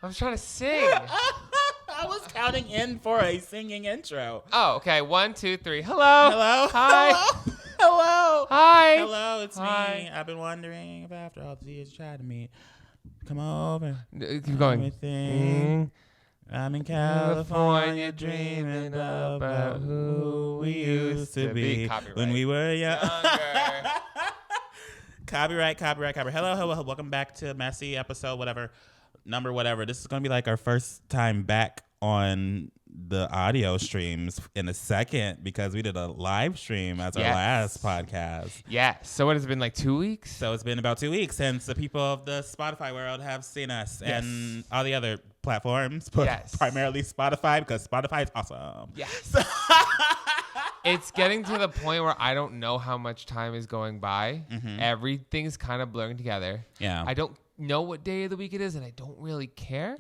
I was trying to sing. I was counting in for a singing intro. Oh, okay. 1, 2, 3. Hello. Hello. Hi. Hello. Hello. Hi. Hello. It's Hi. me. I've been wondering if after all the years you tried to meet, come over. Keep going. Everything. I'm in California dreaming about who we used to be when we were young. Copyright. Hello. Welcome back to Messy episode, number whatever. This is going to be like our first time back on the audio streams in a second because we did a live stream as our last podcast. Yes. So what has it been, like 2 weeks? So it's been about 2 weeks since the people of the Spotify world have seen us and all the other platforms, but primarily Spotify because Spotify is awesome. Yes. It's getting to the point where I don't know how much time is going by. Mm-hmm. Everything's kind of blurring together. Yeah. I don't know what day of the week it is, and I don't really care. What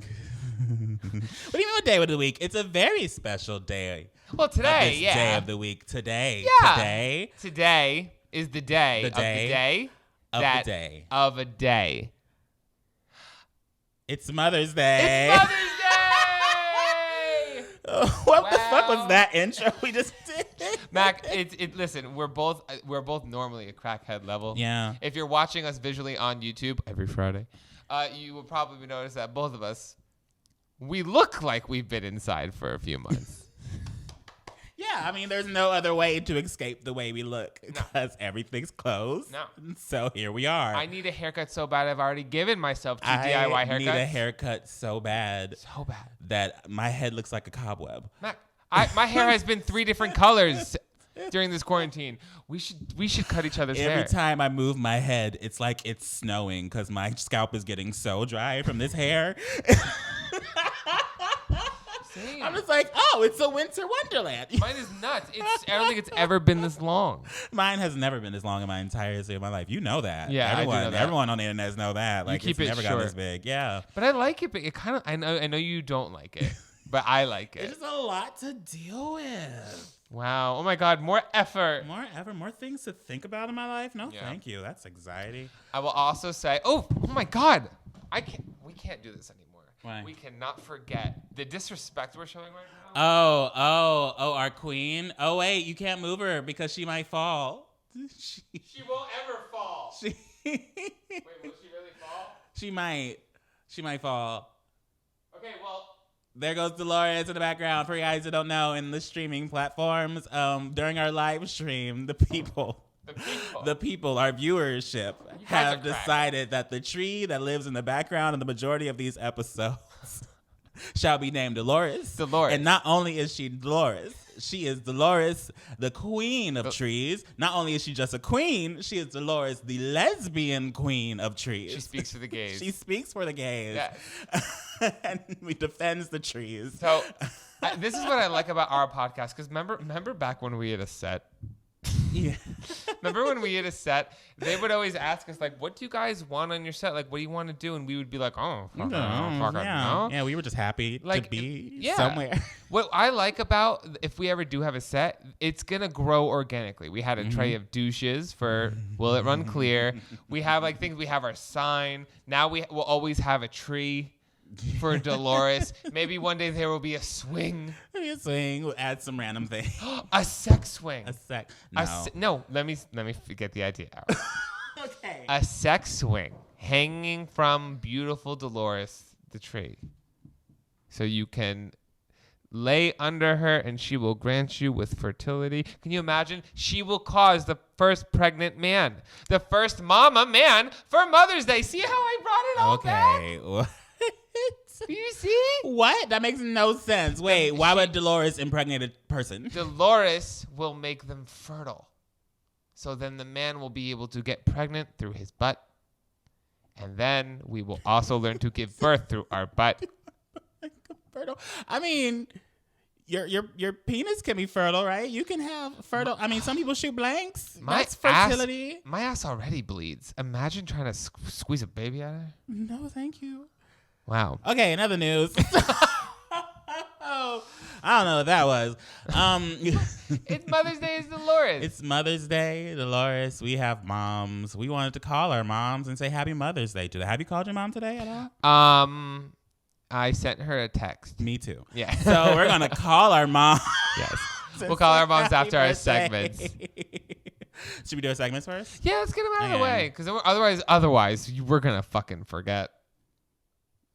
do you mean what day of the week? It's a very special day. Well, today, day of the week. Today. Yeah. Today is the day of a day. It's Mother's Day. It's Mother's Day! What the fuck was that intro we just did? Mac, listen, we're both normally a crackhead level. Yeah. If you're watching us visually on YouTube every Friday, you will probably notice that both of us, we look like we've been inside for a few months. Yeah, I mean, there's no other way to escape the way we look because everything's closed. No. So here we are. I need a haircut so bad I've already given myself 2 DIY haircuts. I need a haircut so bad. That my head looks like a cobweb. Mac, my hair has been 3 different colors during this quarantine. We should cut each other's hair. Every time I move my head, it's like it's snowing because my scalp is getting so dry from this hair. Same. I'm just like, oh, it's a winter wonderland. Mine is nuts. I don't think it's ever been this long. Mine has never been this long in my entire history of my life. You know that. Yeah, I do know that. Everyone on the internet know that. Like, it's never got this big. Yeah. But I like it. But it kind of. I know you don't like it, but I like it. It's just a lot to deal with. Wow. Oh my God. More effort. More things to think about in my life. No, thank you. That's anxiety. I will also say. Oh my God. We can't do this anymore. Why? We cannot forget the disrespect we're showing right now. Oh, our queen. Oh wait, you can't move her because she might fall. She won't ever fall. Wait, will she really fall? She might fall. Okay, well. There goes Dolores in the background. For you guys who don't know, in the streaming platforms, during our live stream, the people, our viewership, have decided that the tree that lives in the background in the majority of these episodes shall be named Dolores. And not only is she Dolores, she is Dolores, the queen of trees. Not only is she just a queen, she is Dolores, the lesbian queen of trees. She speaks for the gays. She speaks for the gays. Yes. And we defends the trees. So this is what I like about our podcast, because remember back when we had a set? Yeah. Remember when we had a set, they would always ask us, like, what do you guys want on your set? Like, what do you want to do? And we would be like, no. Yeah, we were just happy to be somewhere. What I like about, if we ever do have a set, it's going to grow organically. We had a tray of douches for Will It Run Clear? We have, like, things. We have our sign. Now we will always have a tree for Dolores. Maybe one day there will be a swing. Maybe a swing. We'll add some random thing. A sex swing. No. Let me get the idea out. Okay. A sex swing hanging from beautiful Dolores the tree, so you can lay under her and she will grant you with fertility. Can you imagine? She will cause the first pregnant man, the first mama man for Mother's Day. See how I brought it all back? Okay. Do you see? What? That makes no sense. Wait, why would Dolores impregnate a person? Dolores will make them fertile. So then the man will be able to get pregnant through his butt. And then we will also learn to give birth through our butt. Fertile. I mean, your penis can be fertile, right? You can have fertile. I mean, some people shoot blanks. That's fertility. My ass already bleeds. Imagine trying to squeeze a baby out of her. No, thank you. Wow. Okay, in other news. I don't know what that was. It's Mother's Day. It's Dolores. It's Mother's Day, Dolores. We have moms. We wanted to call our moms and say Happy Mother's Day to them. Have you called your mom today at all? I sent her a text. Me too. Yeah. So we're gonna call our mom. Yes. We'll call our moms after our segments. Should we do our segments first? Yeah, let's get them out of the way, because otherwise we're gonna fucking forget.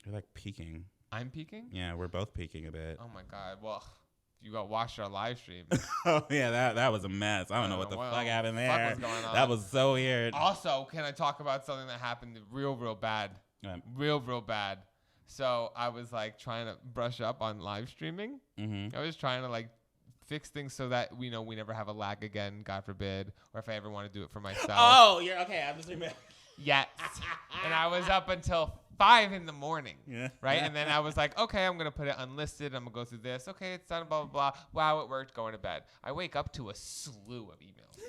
You're like peeking. I'm peeking? Yeah, we're both peeking a bit. Oh my god. Well, you got watched our live stream. Oh yeah, that was a mess. I don't know what the fuck happened there. Fuck was going on. That was so weird. Also, can I talk about something that happened real bad? Real bad. So I was like trying to brush up on live streaming. I was trying to like fix things so that we never have a lag again, God forbid, or if I ever want to do it for myself. Oh, you're okay. I'm just remembering. Yes. And I was up until 5 a.m. Yeah. Right? And then I was like, okay, I'm going to put it unlisted. I'm going to go through this. Okay, it's done, blah, blah, blah. Wow, it worked. Going to bed. I wake up to a slew of emails.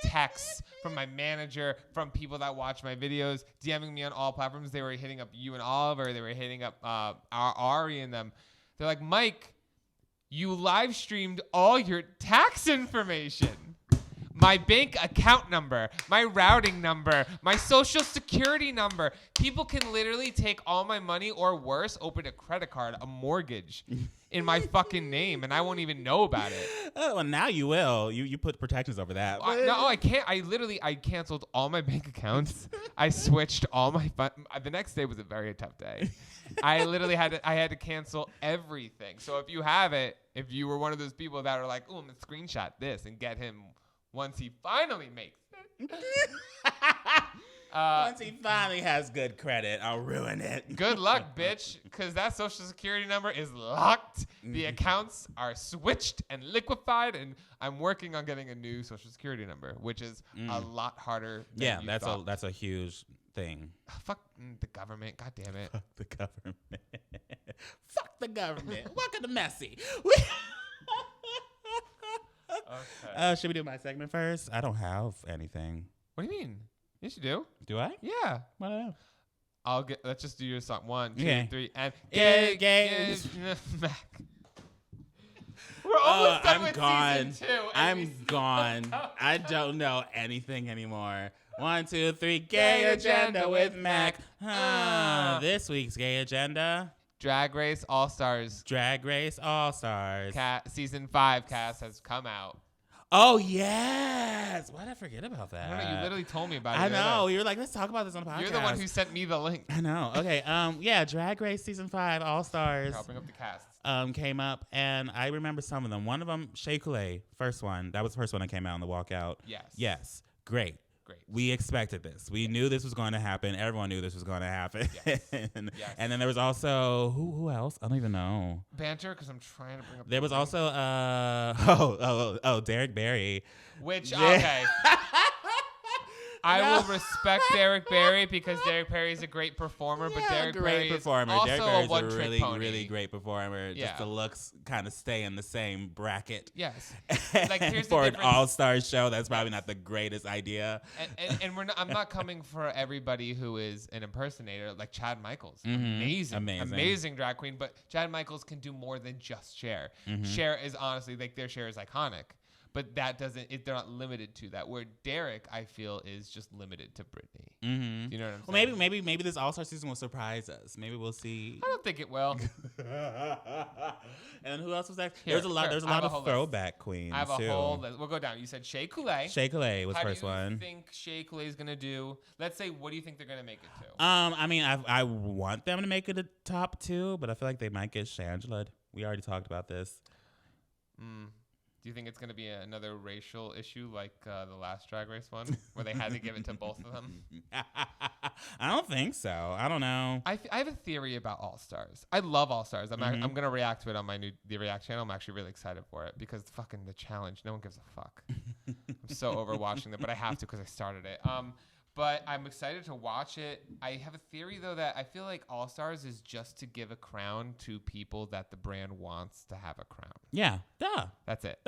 Texts from my manager, from people that watch my videos, DMing me on all platforms. They were hitting up you and Oliver. They were hitting up Ari and them. They're like, Mike, you live streamed all your tax information. My bank account number, my routing number, my social security number. People can literally take all my money or worse, open a credit card, a mortgage in my fucking name, and I won't even know about it. Oh, well, now you will. You put protections over that. No, I can't. I canceled all my bank accounts. I switched all my fun. The next day was a very tough day. I literally had to cancel everything. So if you have it, if you were one of those people that are like, oh, I'm going to screenshot this and get him once he finally makes it. Once he finally has good credit, I'll ruin it. Good luck, bitch, because that social security number is locked. The accounts are switched and liquefied, and I'm working on getting a new social security number, which is a lot harder than you thought. That's a huge thing. Fuck the government. God damn it. Fuck the government. Fuck the government. Welcome to Messy. Okay. Should we do my segment first? I don't have anything. What do you mean? Yes, you do. Do I? Yeah. I don't know. Let's just do your song. 1, 2, Okay. 3, and Gay. Mac. We're almost done I'm with gone. season 2. I'm gone. I don't know anything anymore. 1, 2, 3. Gay agenda with Mac. This week's gay agenda. Drag Race All-Stars. Drag Race All-Stars. Season 5 cast has come out. Oh, yes. Why did I forget about that? I don't know. You literally told me about it. I know. You were like, let's talk about this on the podcast. You're the one who sent me the link. I know. Okay. Yeah. Drag Race Season 5 All-Stars. I'll bring up the cast. Came up, and I remember some of them. One of them, Shea Coulee, first one. That was the first one that came out on the walkout. Yes. Great. We expected this. We knew this was going to happen. Everyone knew this was going to happen. Yes. And then there was also who else? I don't even know. Banter, because I'm trying to bring up. There was also Derek Barry. Which okay. I will respect Derek Barry because Derek Barry is a great performer, but Derek Barry is also Derek Barry's a one-trick pony. Really great performer. Just the looks kind of stay in the same bracket. Yes. Like here's for the an all-star show, that's probably not the greatest idea. And I'm not coming for everybody who is an impersonator like Chad Michaels. Amazing drag queen, but Chad Michaels can do more than just Cher. Cher is honestly their Cher is iconic. But that doesn't. They're not limited to that. Where Derek, I feel, is just limited to Britney. You know what I'm saying? Well, maybe this All-Star season will surprise us. Maybe we'll see. I don't think it will. And who else was there? There's a lot of throwback queens. I have a whole list. We'll go down. You said Shea Coulee. Shea Coulee was first one. How do you think Shea Coulee is gonna do? Let's say, what do you think they're gonna make it to? I mean, I want them to make it a top 2, but I feel like they might get Shangela. We already talked about this. Do you think it's going to be another racial issue like the last Drag Race one, where they had to give it to both of them? I don't think so. I don't know. I have a theory about All-Stars. I love All-Stars. I'm going to react to it on my new The React channel. I'm actually really excited for it because fucking the challenge, no one gives a fuck. I'm so over watching it, but I have to because I started it. But I'm excited to watch it. I have a theory, though, that I feel like All-Stars is just to give a crown to people that the brand wants to have a crown. Yeah. Duh. That's it.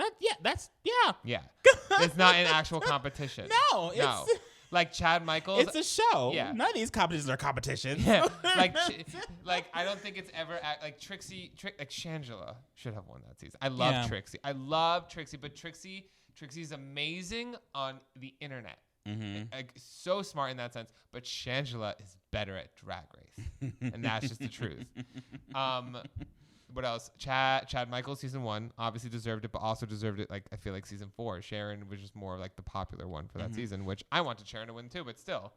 Yeah. It's not an actual competition. No. Like Chad Michaels. It's a show. Yeah. None of these competitions are competitions. Yeah. like I don't think it's ever like Shangela should have won that season. I love Trixie. But Trixie's amazing on the internet. Like, so smart in that sense. But Shangela is better at Drag Race, and that's just the truth. What else? Chad Michaels season 1 obviously deserved it, but also deserved it. Like, I feel like season 4, Sharon was just more like the popular one for that season, which I wanted Sharon to win too, but still.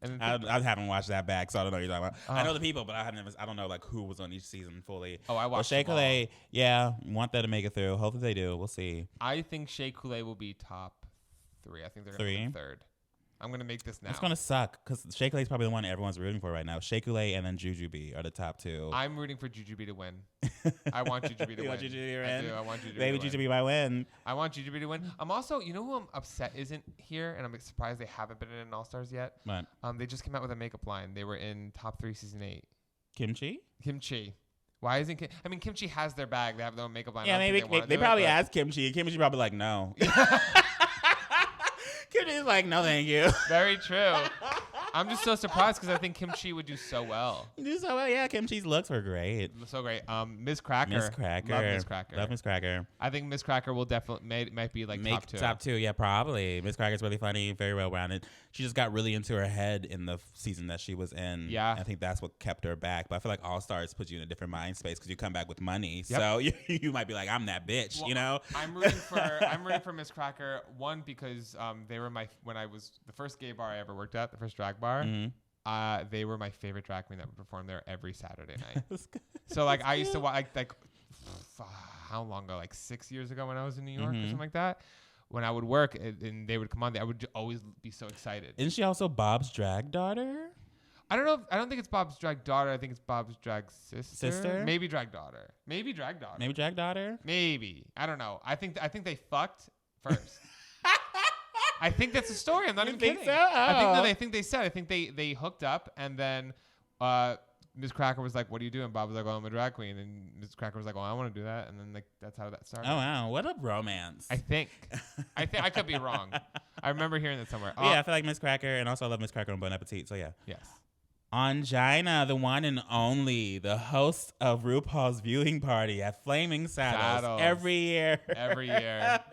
And I haven't watched that back, so I don't know what you're talking about. I know the people, but I don't know like who was on each season fully. Oh, I watched. Shea Coulee, yeah, want that to make it through. Hopefully they do. We'll see. I think Shea Coulee will be top 3. I think they're going to be third. I'm going to make this now. It's going to suck because Shea Coulee is probably the one everyone's rooting for right now. Shea Coulee and then Jujubee are the top 2. I'm rooting for Jujubee to win. I want Jujubee to win. You want Jujubee to win? I do. I want Jujubee Maybe to win. Jujubee might win. I want Jujubee to win. I'm also, you know who I'm upset isn't here, and I'm surprised they haven't been in All-Stars yet? What? They just came out with a makeup line. They were in top 3 season 8. Kimchi? Why isn't Kimchi has their bag. They have their own makeup line. Yeah, maybe they probably asked Kimchi. Kimchi probably like, no. Kimchi's like, no, thank you. Very true. I'm just so surprised because I think Kimchi would do so well. Do so well, yeah. Kimchi's looks were great. So great. Miss Cracker. Love Miss Cracker. I think Miss Cracker will definitely might be like top 2. Top 2, yeah, probably. Miss Cracker's really funny, very well rounded. She just got really into her head in the season that she was in. Yeah, I think that's what kept her back. But I feel like All Stars puts you in a different mind space because you come back with money. Yep. So you might be like, I'm that bitch, well, you know. I'm rooting for Miss Cracker. One, because they were when I was the first gay bar I ever worked at, the first drag bar. They were my favorite drag queen that would perform there every Saturday night. So like I used to watch like how long ago? Like 6 years ago when I was in New York or something like that. When I would work and they would come on, I would always be so excited. Isn't she also Bob's drag daughter? I don't know. I don't think it's Bob's drag daughter. I think it's Bob's drag sister. Maybe drag daughter. Maybe drag daughter. Maybe. I don't know. I think they fucked first. I think that's the story. I'm not even kidding. So? Oh. I think they hooked up, and then Ms. Cracker was like, "What are you doing?" Bob was like, "Well, I'm a drag queen," and Ms. Cracker was like, "Well, I want to do that," and then like that's how that started. Oh wow, what a romance! I think I could be wrong. I remember hearing that somewhere. Yeah, I feel like Ms. Cracker, and also I love Ms. Cracker and Bon Appetit. So yeah. Yes. Ongina, the one and only, the host of RuPaul's viewing party at Flaming Saddles. Every year.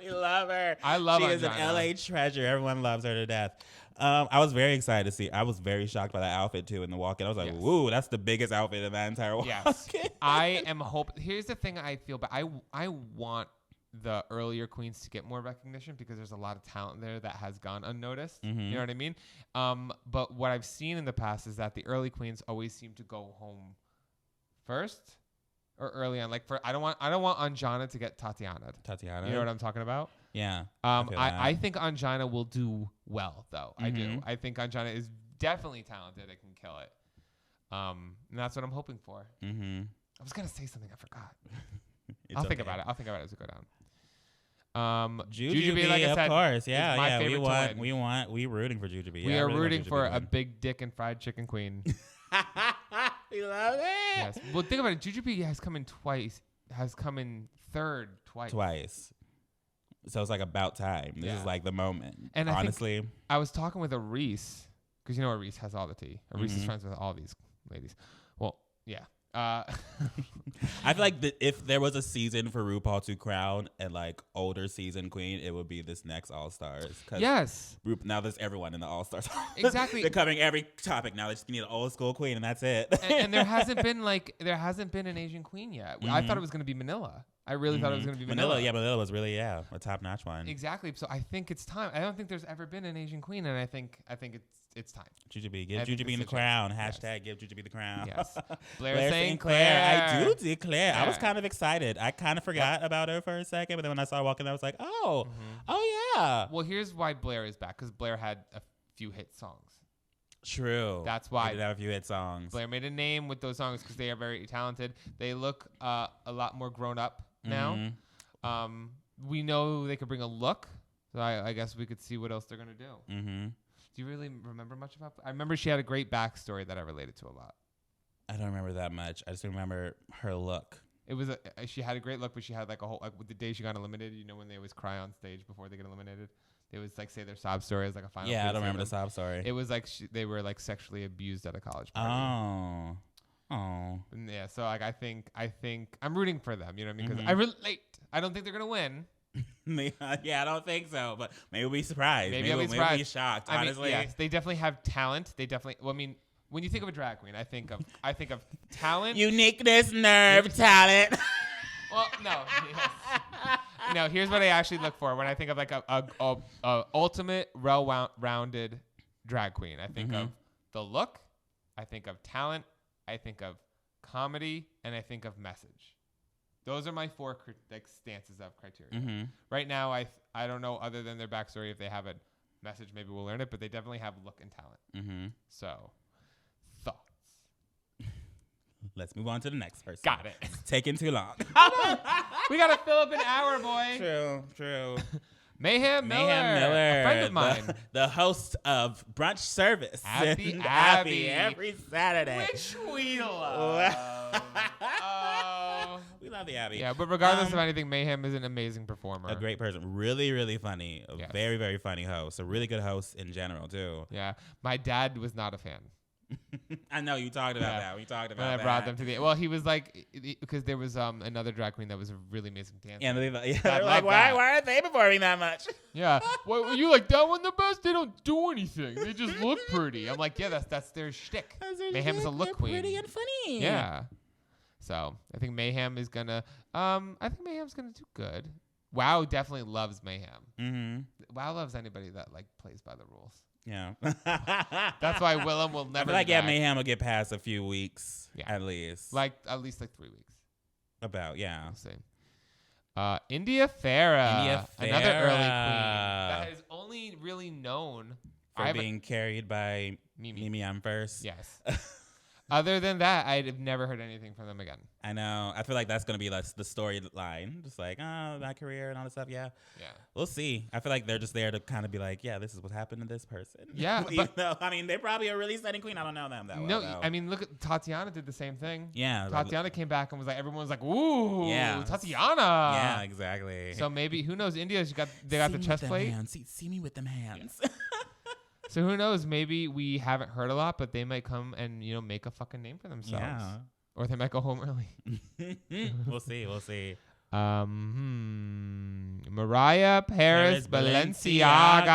We love her. I love her. She is an LA treasure. Everyone loves her to death. I was very excited to see. I was very shocked by that outfit too in the walk-in. I was like, "Woo, that's the biggest outfit in that entire walk-in." Yes. I am hoping. Here's the thing I feel, but I want the earlier queens to get more recognition because there's a lot of talent there that has gone unnoticed. You know what I mean? But what I've seen in the past is that the early queens always seem to go home first or early on. Like I don't want Ongina to get Tatiana. You know what I'm talking about? Yeah. I think Ongina will do well though. I do. I think Ongina is definitely talented. It can kill it. And that's what I'm hoping for. I was gonna say something I forgot. I'll think about it as we go down. Jujubee, like I said, of course, yeah. We rooting for Jujubee. We are rooting for a big dick and fried chicken queen. We love it. Yes. Well, think about it. Jujubee has come in twice. Has come in third twice. So it's like about time. This is like the moment. And honestly, I was talking with Reese because you know Reese has all the tea. Reese is friends with all these ladies. Well, yeah. I feel like if there was a season for RuPaul to crown and like older season queen, it would be this next All Stars. Yes. Now there's everyone in the All Stars. Exactly. They're covering every topic now. They just need an old school queen, and that's it. and there hasn't been an Asian queen yet. I thought it was going to be Manila. I really thought it was going to be Manila. Yeah, Manila was really a top-notch one. Exactly. So I think it's time. I don't think there's ever been an Asian queen, and I think it's time. Jujubee, give Jujubee the crown. Hashtag give Jujubee the crown. Yes. Blair St. Clair. I do declare. I was kind of excited. I kind of forgot about her for a second, but then when I saw her walking, I was like, oh yeah. Well, here's why Blair is back, because Blair had a few hit songs. True. That's why. They did have a few hit songs. Blair made a name with those songs because they are very talented. They look a lot more grown up now. We know they could bring a look, so I guess we could see what else they're gonna do. Do you really remember much about? I remember she had a great backstory that I related to a lot. I don't remember that much. I just remember her look. It was she had a great look, but she had like a whole with the day she got eliminated. You know when they always cry on stage before they get eliminated. They always like say their sob story as like a final. Yeah, I don't remember the sob story. It was like they were like sexually abused at a college party. Oh. Yeah, so like I think I'm rooting for them, you know what I mean? Because I relate. I don't think they're gonna win, Yeah, I don't think so, but maybe we'll be surprised. Maybe we'll be shocked. I mean, Honestly, yes, they definitely have talent. They definitely. Well, I mean, when you think of a drag queen, I think of talent, uniqueness, nerve, talent. Well, no. Yes. No, here's what I actually look for when I think of like a ultimate well-rounded drag queen. I think of the look, I think of talent, I think of comedy, and I think of message. Those are my four stances of criteria. Right now, I don't know other than their backstory if they have a message. Maybe we'll learn it, but they definitely have look and talent. So, thoughts. Let's move on to the next person. Got it. It's taking too long. We gotta fill up an hour, boy. True. Mayhem Miller, a friend of mine, the host of Brunch Service, Abby every Saturday, which we love. We love the Abby. Yeah, but regardless of anything, Mayhem is an amazing performer, a great person, really, really funny, Yes. very, very funny host, a really good host in general too. Yeah, my dad was not a fan. I know you talked about that. We talked about that. I brought them to well, he was like, because there was another drag queen that was a really amazing dancer. Yeah, they're like, why aren't they performing that much? Yeah, well, you like that one the best? They don't do anything. They just look pretty. I'm like, yeah, that's their shtick. Mayhem's a look queen. Pretty and funny. Yeah. So I think Mayhem is gonna. I think Mayhem's gonna do good. WoW definitely loves Mayhem. WoW loves anybody that like plays by the rules. Yeah. That's why Willem will never. I feel like Mayhem will get past a few weeks at least. At least 3 weeks. We'll see. India Farah, another early queen that is only really known for being carried by Mimi on first. Yes. Other than that, I've never heard anything from them again. I know. I feel like that's going to be the storyline. Just like, my career and all this stuff. Yeah. We'll see. I feel like they're just there to kind of be like, yeah, this is what happened to this person. Yeah. I mean, they're probably a really stunning queen. I don't know them that well. No, I mean, look at Tatiana did the same thing. Yeah. Tatiana came back and was like, everyone was like, ooh, yeah, Tatiana. Yeah, exactly. So maybe, who knows, India, they got the chest plate. See me with them hands. Yeah. So who knows? Maybe we haven't heard a lot, but they might come and make a fucking name for themselves. Yeah. Or they might go home early. We'll see. Mariah Paris Balenciaga.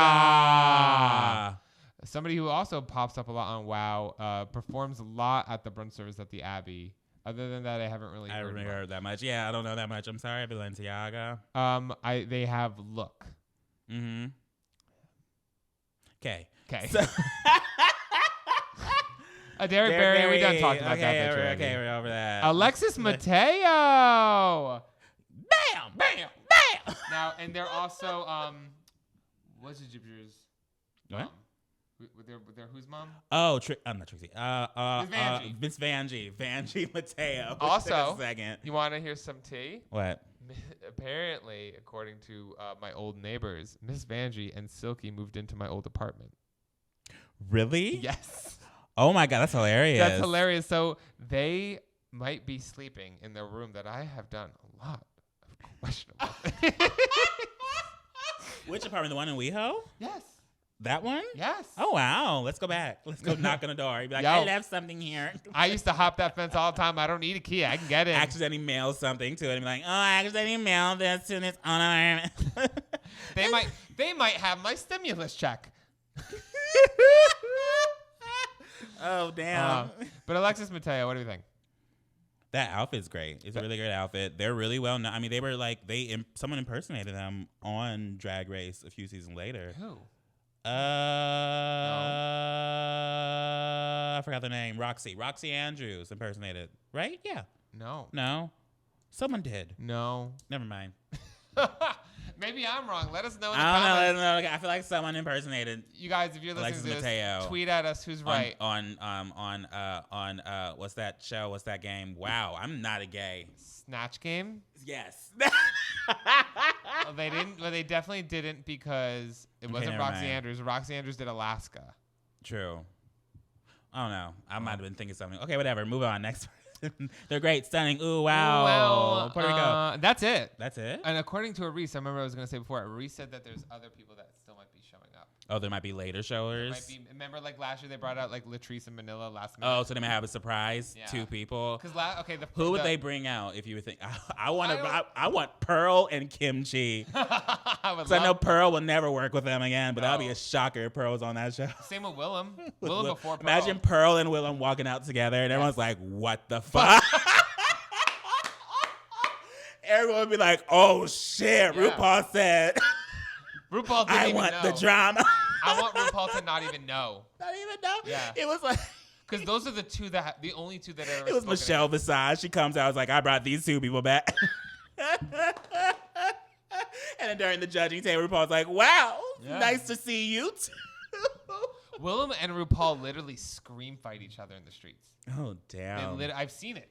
Somebody who also pops up a lot on WoW, performs a lot at the brunch service at the Abbey. Other than that, I haven't really heard that much. Yeah, I don't know that much. I'm sorry, Balenciaga. They have look. Okay. So Derek Barry, we done talked about that picture. Okay, we're over that. Alexis Mateo. Bam. Now, and they're also what's the Jupiter's? What? With their whose mom? Oh, I'm not Trixie. Miss Vanjie. Vanjie Mateo. Also, second. You want to hear some tea? What? Apparently, according to my old neighbors, Miss Vanjie and Silky moved into my old apartment. Really? Yes. Oh my God, that's hilarious. That's hilarious. So they might be sleeping in their room that I have done a lot of questionable. Which apartment? The one in WeHo? Yes. That one? Yes. Oh, wow. Let's go back. Let's go knock on the door. You'd be like, I left something here. I used to hop that fence all the time. I don't need a key. I can get it. Accidentally mail something to it and be like, I accidentally mailed this to this owner. They might have my stimulus check. Oh, damn. But Alexis Mateo, what do you think? That outfit's great. It's a really great outfit. They're really well known. I mean, they were like, someone impersonated them on Drag Race a few seasons later. Who? I forgot the name. Roxy Andrews impersonated. Right? Yeah. No. Someone did. No. Never mind. Maybe I'm wrong. Let us know in the comments. I don't know. I feel like someone impersonated. You guys, if you're listening to this, Mateo tweet at us who's right. On what's that show? What's that game? Wow, I'm not a gay. Snatch Game? Yes. Well, they didn't. Well, they definitely didn't because it wasn't Roxy Andrews. Roxy Andrews did Alaska. True. I don't know. I might have been thinking something. Okay, whatever. Move on. Next. They're great, stunning. Ooh, wow. Puerto Rico. That's it. That's it. And according to Arise, I remember I was going to say before, Arise said that there's other people that still might be showing up. Oh, there might be later showers. Remember, like last year they brought out like Latrice and Manila last minute. Oh, so they might have a surprise. Yeah. 2 people. Because who would they bring out if you would think? I want Pearl and Kimchi. Because I know Pearl will never work with them again, but that'll be a shocker if Pearl was on that show. Same with Willem. Willem before Pearl. Imagine Pearl and Willem walking out together, and everyone's like, "What the fuck?" Everyone would be like, "Oh shit!" Yeah. RuPaul said. RuPaul didn't I even want know. the drama. I want RuPaul to not even know. Not even know? Yeah. It was like... Because those are the only two that ever... It was Michelle Visage. She comes out, I was like, I brought these 2 people back. And then during the judging table, RuPaul's like, wow, nice to see you too. Willem and RuPaul literally scream fight each other in the streets. Oh, damn. I've seen it.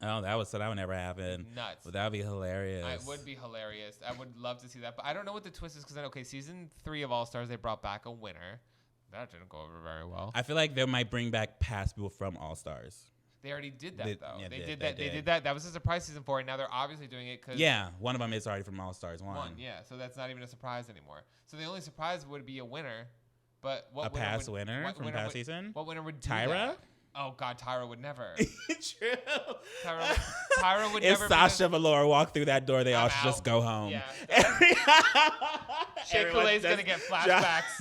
Oh, that would never happen. Nuts. But that would be hilarious. It would be hilarious. I would love to see that. But I don't know what the twist is because season 3 of All Stars, they brought back a winner. That didn't go over very well. I feel like they might bring back past people from All Stars. They already did that, though. Yeah, they did that. That was a surprise season 4, and now they're obviously doing it because... Yeah, one of them is already from All Stars 1. Yeah, so that's not even a surprise anymore. So the only surprise would be a winner, but what winner from past season? What winner would do Tyra? That? Oh, God, Tyra would never. True. Tyra would if never. If Sasha Velour walked through that door, they all should just go home. Yeah. Shea Coulee's going to get flashbacks.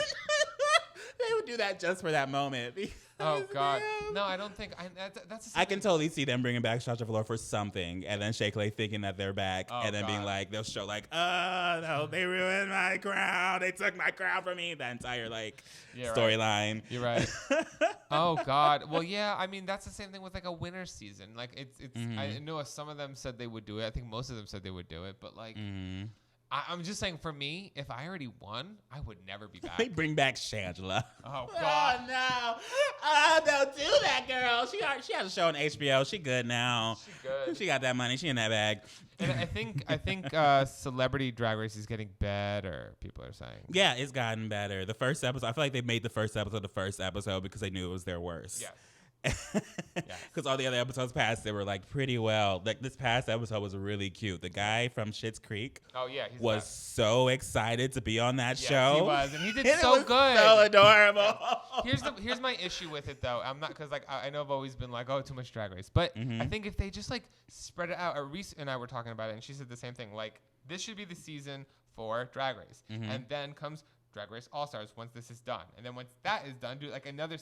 They would do that just for that moment. Oh, God. No, I don't think... that's. I can totally see them bringing back Sasha Velour for something, and then Shea Coulee thinking that they're back, and then being like, they'll show like, oh, no, they ruined my crown. They took my crown from me. The entire, storyline. Right. You're right. Oh, God. Well, yeah, I mean, that's the same thing with, a winter season. It's I know some of them said they would do it. I think most of them said they would do it, but, I'm just saying, for me, if I already won, I would never be back. They bring back Shangela. Oh, God. Oh, no. Oh, don't do that, girl. She has a show on HBO. She good now. She good. She got that money. She in that bag. And I think Celebrity Drag Race is getting better, people are saying. Yeah, it's gotten better. The first episode, I feel like they made the first episode because they knew it was their worst. Yeah. Because all the other episodes past, they were pretty well. This past episode was really cute. The guy from Schitt's Creek was so excited to be on that show. He was, and he did so good. So adorable. Here's my issue with it though. I'm not because I know I've always been oh, too much Drag Race, but I think if they just spread it out. Reese and I were talking about it, and she said the same thing. This should be the season for Drag Race, and then comes Drag Race All Stars once this is done, and then once that is done, do another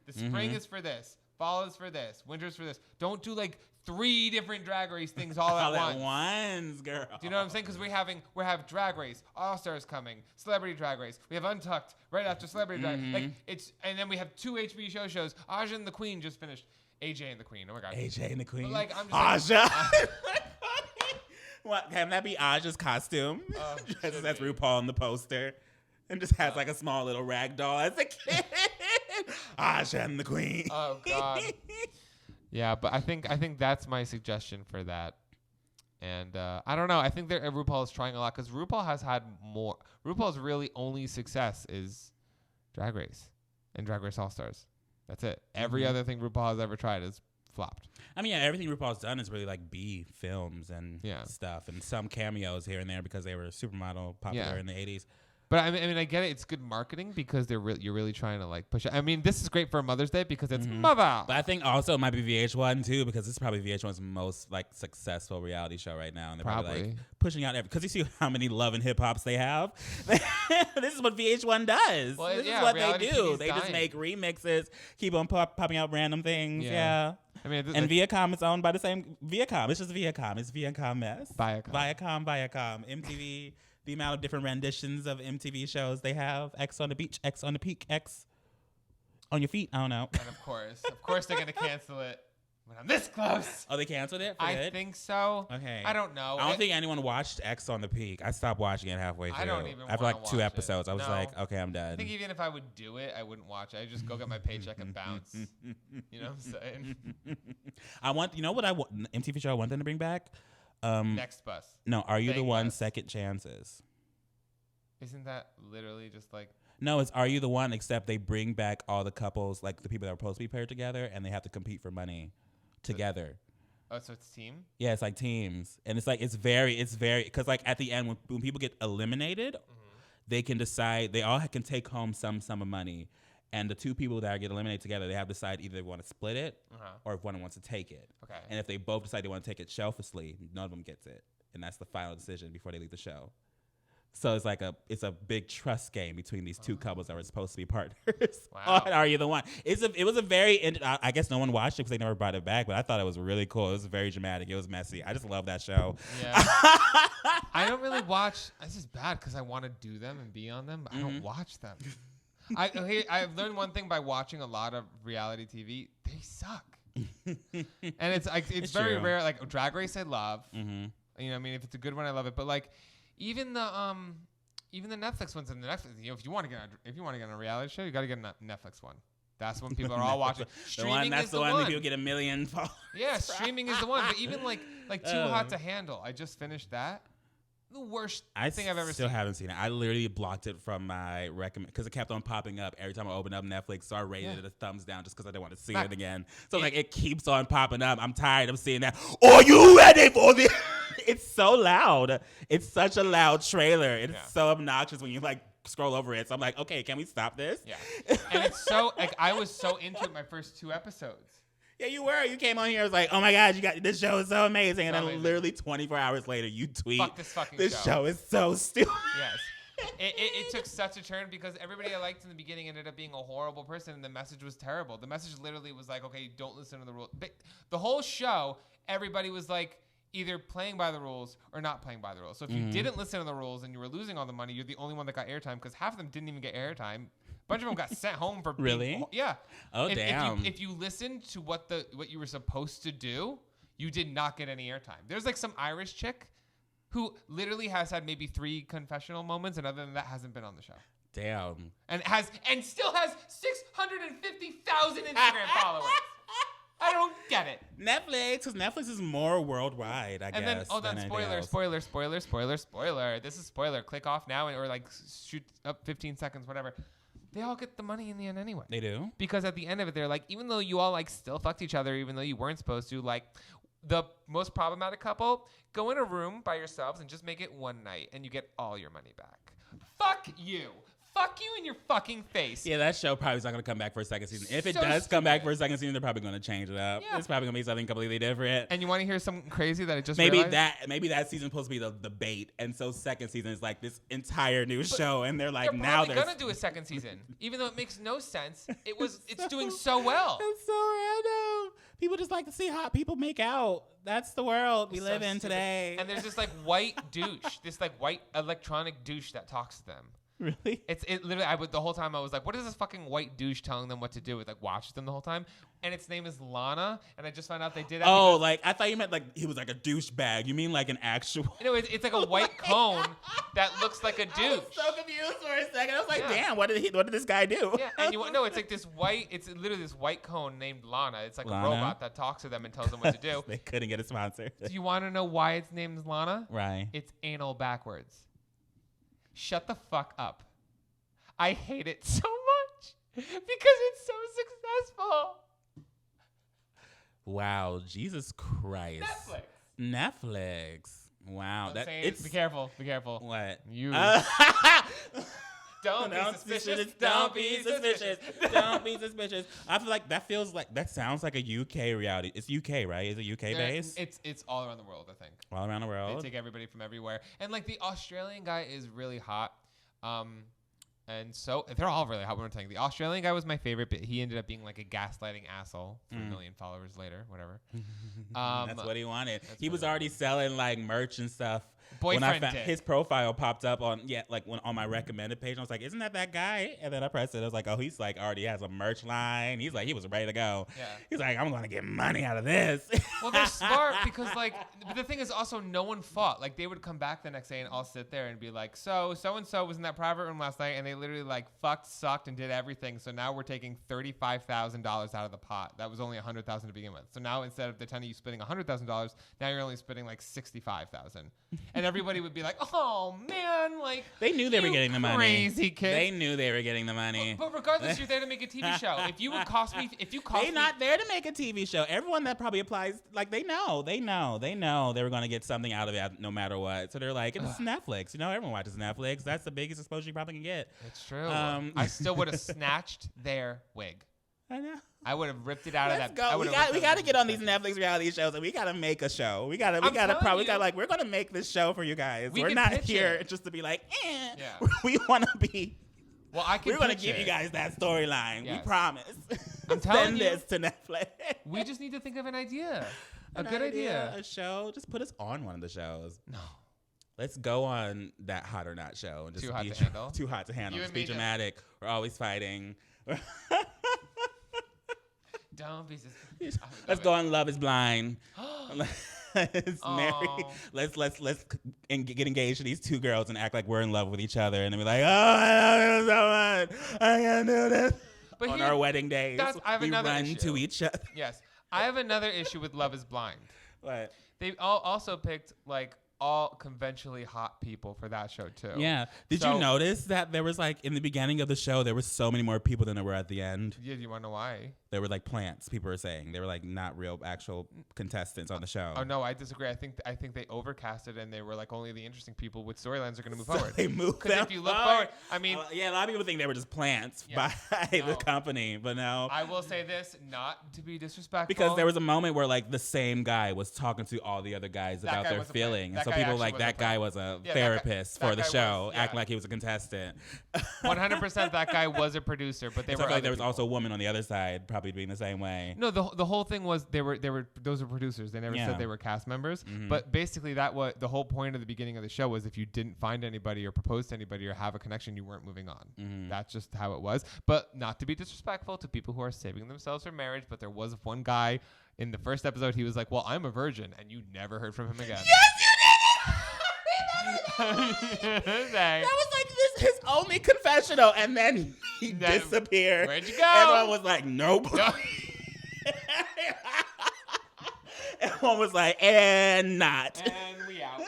the spring is for this. Fall is for this. Winter's for this. Don't do 3 different Drag Race things all at once, girl. Do you know what I'm saying? Because we have Drag Race, All Stars coming, Celebrity Drag Race. We have Untucked right after Celebrity Drag Race. And then we have 2 HBO shows. Aja and the Queen just finished. AJ and the Queen. Oh my God. AJ and the Queen. But I'm just Aja. What? Can that be Aja's costume? Dresses as RuPaul in the poster, and just has a small little rag doll as a kid. Aja and the Queen. Oh God. Yeah, but I think that's my suggestion for that. And I don't know. I think that RuPaul is trying a lot because RuPaul has had more. RuPaul's really only success is Drag Race and Drag Race All Stars. That's it. Every other thing RuPaul has ever tried has flopped. I mean, yeah, everything RuPaul's done is really B films and stuff, and some cameos here and there because they were supermodel popular in the 80s. But I mean, I get it. It's good marketing because you're really trying to push it. I mean, this is great for Mother's Day because it's mother. But I think also it might be VH1 too because this is probably VH1's most successful reality show right now, and they're probably pushing out because you see how many Love and Hip Hops they have. This is what VH1 does. Well, this is what they do. They just make remixes, keep on popping out random things. Yeah. I mean, and Viacom is owned by the same Viacom. It's just Viacom. It's Viacom mess. Viacom. MTV. The amount of different renditions of MTV shows they have. X on the beach, X on the peak, X on your feet. I don't know. And of course they're going to cancel it when I'm this close. Oh, they canceled it? I think so. Okay. I don't know. I don't think anyone watched X on the peak. I stopped watching it halfway through. I don't even after 2 episodes. I was okay, I'm done. I think even if I would do it, I wouldn't watch it. I'd just go get my paycheck and bounce. You know what I'm saying? What I want? MTV show I want them to bring back? Next Bus. No, Are You the One? Second Chances. Isn't that literally just No, it's Are You the One, except they bring back all the couples, the people that are supposed to be paired together, and they have to compete for money together. Oh, so it's team? Yeah, it's teams. And it's very, because at the end, when people get eliminated, they can decide. They all can take home some sum of money. And the two people that get eliminated together, they have to decide either they want to split it or if one wants to take it. Okay. And if they both decide they want to take it shelfishly, none of them gets it. And that's the final decision before they leave the show. So it's a big trust game between these two couples that were supposed to be partners. Wow. Are you the one? It was a very, I guess no one watched it because they never brought it back, but I thought it was really cool. It was very dramatic. It was messy. I just love that show. Yeah. I don't really watch. This is bad because I want to do them and be on them, but I don't watch them. I've learned one thing by watching a lot of reality TV. They suck. And it's very true. rare. Like Drag Race I love. Mm-hmm. You know, I mean, if it's a good one, I love it. But like, even the Netflix ones in the Netflix, you know, if you want to get on a reality show, you got to get a Netflix one. That's when people are all watching. Streaming that's is the one that people get 1 million followers. Yeah, streaming is the one. But even like Too Hot to Handle, I just finished that. The worst thing I've ever seen. I still haven't seen it. I literally blocked it from my recommend because it kept on popping up every time I opened up Netflix. So I rated it a thumbs down just because I didn't want to see it again. So it keeps on popping up. I'm tired of seeing that. Are you ready for this? It's so loud. It's such a loud trailer. It's so obnoxious when you like scroll over it. So I'm like, okay, can we stop this? Yeah. And it's so I was so into it my first 2 episodes. Yeah, you were. You came on here. I was like, oh my God, this show is so amazing. And then literally 24 hours later, you tweet, fuck this fucking this show is so stupid. Yes. It took such a turn because everybody I liked in the beginning ended up being a horrible person, and the message was terrible. The message literally was like, okay, don't listen to the rules. But the whole show, everybody was like either playing by the rules or not playing by the rules. So if you didn't listen to the rules and you were losing all the money, you're the only one that got airtime because half of them didn't even get airtime. A bunch of them got sent home for really? Yeah. Oh, damn. If you listened to what you were supposed to do, you did not get any airtime. There's like some Irish chick who literally has had maybe 3 confessional moments, and other than that, hasn't been on the show. Damn. And still has 650,000 Instagram followers. I don't get it. Netflix, because Netflix is more worldwide, I guess. Then spoiler. This is spoiler. Click off now or like shoot up 15 seconds, whatever. They all get the money in the end anyway. They do? Because at the end of it, they're like, even though you all like still fucked each other, even though you weren't supposed to, like the most problematic couple, go in a room by yourselves and just make it one night and you get all your money back. Fuck you. Fuck you in your fucking face. Yeah, that show probably is not going to come back for a second season. If it does come back for a second season, they're probably going to change it up. Yeah. It's probably going to be something completely different. And you want to hear something crazy that I just maybe realized? Maybe that season's supposed to be the bait, and so second season is like this entire new show, and they're like they're gonna do a second season, even though it makes no sense. It's doing so well. It's so random. People just like to see hot people make out. That's the world we live in today. And there's this like white douche, this like white electronic douche that talks to them. Really? It literally. The whole time I was like, "What is this fucking white douche telling them what to do?" It like watches them the whole time, and its name is Lana. And I just found out they did. Oh, like I thought you meant like he was like a douchebag. You mean like an actual? You know, it's like a white cone that looks like a douche. I was so confused for a second. I was like, "Damn, what did this guy do?" Yeah, and it's like this white. It's literally this white cone named Lana. It's like Lana? a robot that talks to them and tells them what to do. They couldn't get a sponsor. Do you want to know why its name is Lana? Right. It's anal backwards. Shut the fuck up. I hate it so much because it's so successful. Wow, Jesus Christ. Netflix. Wow. Be careful. What? You. Don't be suspicious. Don't be suspicious. Don't be suspicious. I feel like that sounds like a UK reality. It's UK, right? Is it UK based? It's all around the world, I think. All around the world. They take everybody from everywhere. And like the Australian guy is really hot. And so they're all really hot. We're saying the Australian guy was my favorite, but he ended up being like a gaslighting asshole. 3 million followers later, whatever. That's what he wanted. He was already selling like merch and stuff. Boyfriend did. His profile popped up on on my recommended page. I was like, "Isn't that guy?" And then I pressed it. I was like, "Oh, he's like already has a merch line." He's like, he was ready to go. Yeah. He's like, "I'm gonna get money out of this." Well, they're smart because but the thing is also no one fought. Like they would come back the next day and all sit there and be like, so and so was in that private room last night, and they literally like fucked, sucked, and did everything. So now we're taking $35,000 out of the pot. That was only $100,000 to begin with. So now instead of the 10 of you spending $100,000, now you're only spending like $65,000. And everybody would be like, "Oh man!" Like they knew they were getting the money. Crazy kids. They knew they were getting the money. But regardless, you're there to make a TV show. If you they're not there to make a TV show. Everyone that probably applies, like they know they were going to get something out of it no matter what. So they're like, it's Netflix. You know, everyone watches Netflix. That's the biggest exposure you probably can get. It's true. I still would have snatched their wig. I know. I would have ripped it out of that. Go. We got to get on these Netflix reality shows, and we got to make a show. We're gonna make this show for you guys. We're not here just to be like, Yeah. We want to be. Well, we're gonna give you guys that storyline. Yes. We promise. I'm telling Send this to Netflix. We just need to think of an idea. A good idea. A show. Just put us on one of the shows. No. Let's go on that Hot or Not show and just Too hot to handle. Too hot to handle. Just be dramatic. We're always fighting. Don't be suspicious. Let's go on Love Is Blind. Let's marry. Let's get engaged to these two girls and act like we're in love with each other, and then be like, oh, I love you so much. I can't do this. But on our wedding days, we run to each other. Yes, I have another issue with Love Is Blind. What? They also picked like all conventionally hot people for that show too. Yeah. Did you notice that there was like in the beginning of the show there were so many more people than there were at the end? Yeah. Do you want to know why? They were like plants. People were saying they were like not real actual contestants on the show. Oh no, I disagree. I think they overcasted and they were like only the interesting people with storylines are going to move forward. They moved because if you look forward, I mean, yeah, a lot of people think they were just plants by the company, but no. I will say this, not to be disrespectful, because there was a moment where like the same guy was talking to all the other guys about their feeling, and so people like that guy was a therapist for the show, acting like he was a contestant. 100% that guy was a producer, but they were. Like there was also a woman on the other side, probably being the same way. No, the whole thing was those were producers. They never said they were cast members. Mm-hmm. But basically, the whole point of the beginning of the show was if you didn't find anybody or propose to anybody or have a connection, you weren't moving on. Mm-hmm. That's just how it was. But not to be disrespectful to people who are saving themselves for marriage, but there was one guy in the first episode. He was like, "Well, I'm a virgin," and you never heard from him again. That was like his only confessional, and then he disappeared. Where'd you go? Everyone was like, nope. Everyone was like, and not. And we out.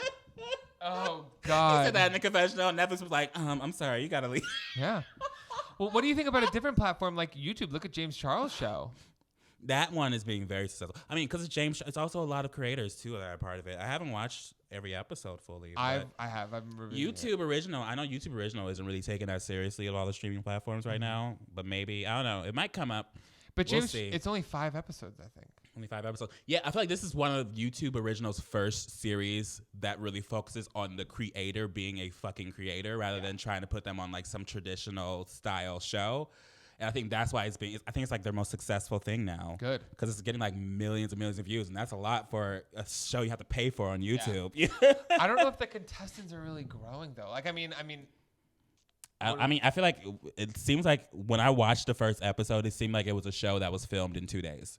Oh, God. He said that in the confessional. Netflix was like, I'm sorry, you gotta leave. Yeah. Well, what do you think about a different platform like YouTube? Look at James Charles' show. That one is being very successful. I mean, because it's James, it's also a lot of creators too that are part of it. I haven't watched every episode fully. I have. I've YouTube Original. I know YouTube Original isn't really taking that seriously of all the streaming platforms right now, but maybe I don't know. It might come up. But James, it's only 5 episodes, I think. Only 5 episodes. Yeah, I feel like this is one of YouTube Original's first series that really focuses on the creator being a fucking creator rather than trying to put them on like some traditional style show. And I think that's why I think it's like their most successful thing now. Good. Because it's getting like millions and millions of views, and that's a lot for a show you have to pay for on YouTube. Yeah. I don't know if the contestants are really growing though. Like, I mean, I feel like it seems like when I watched the first episode, it seemed like it was a show that was filmed in 2 days.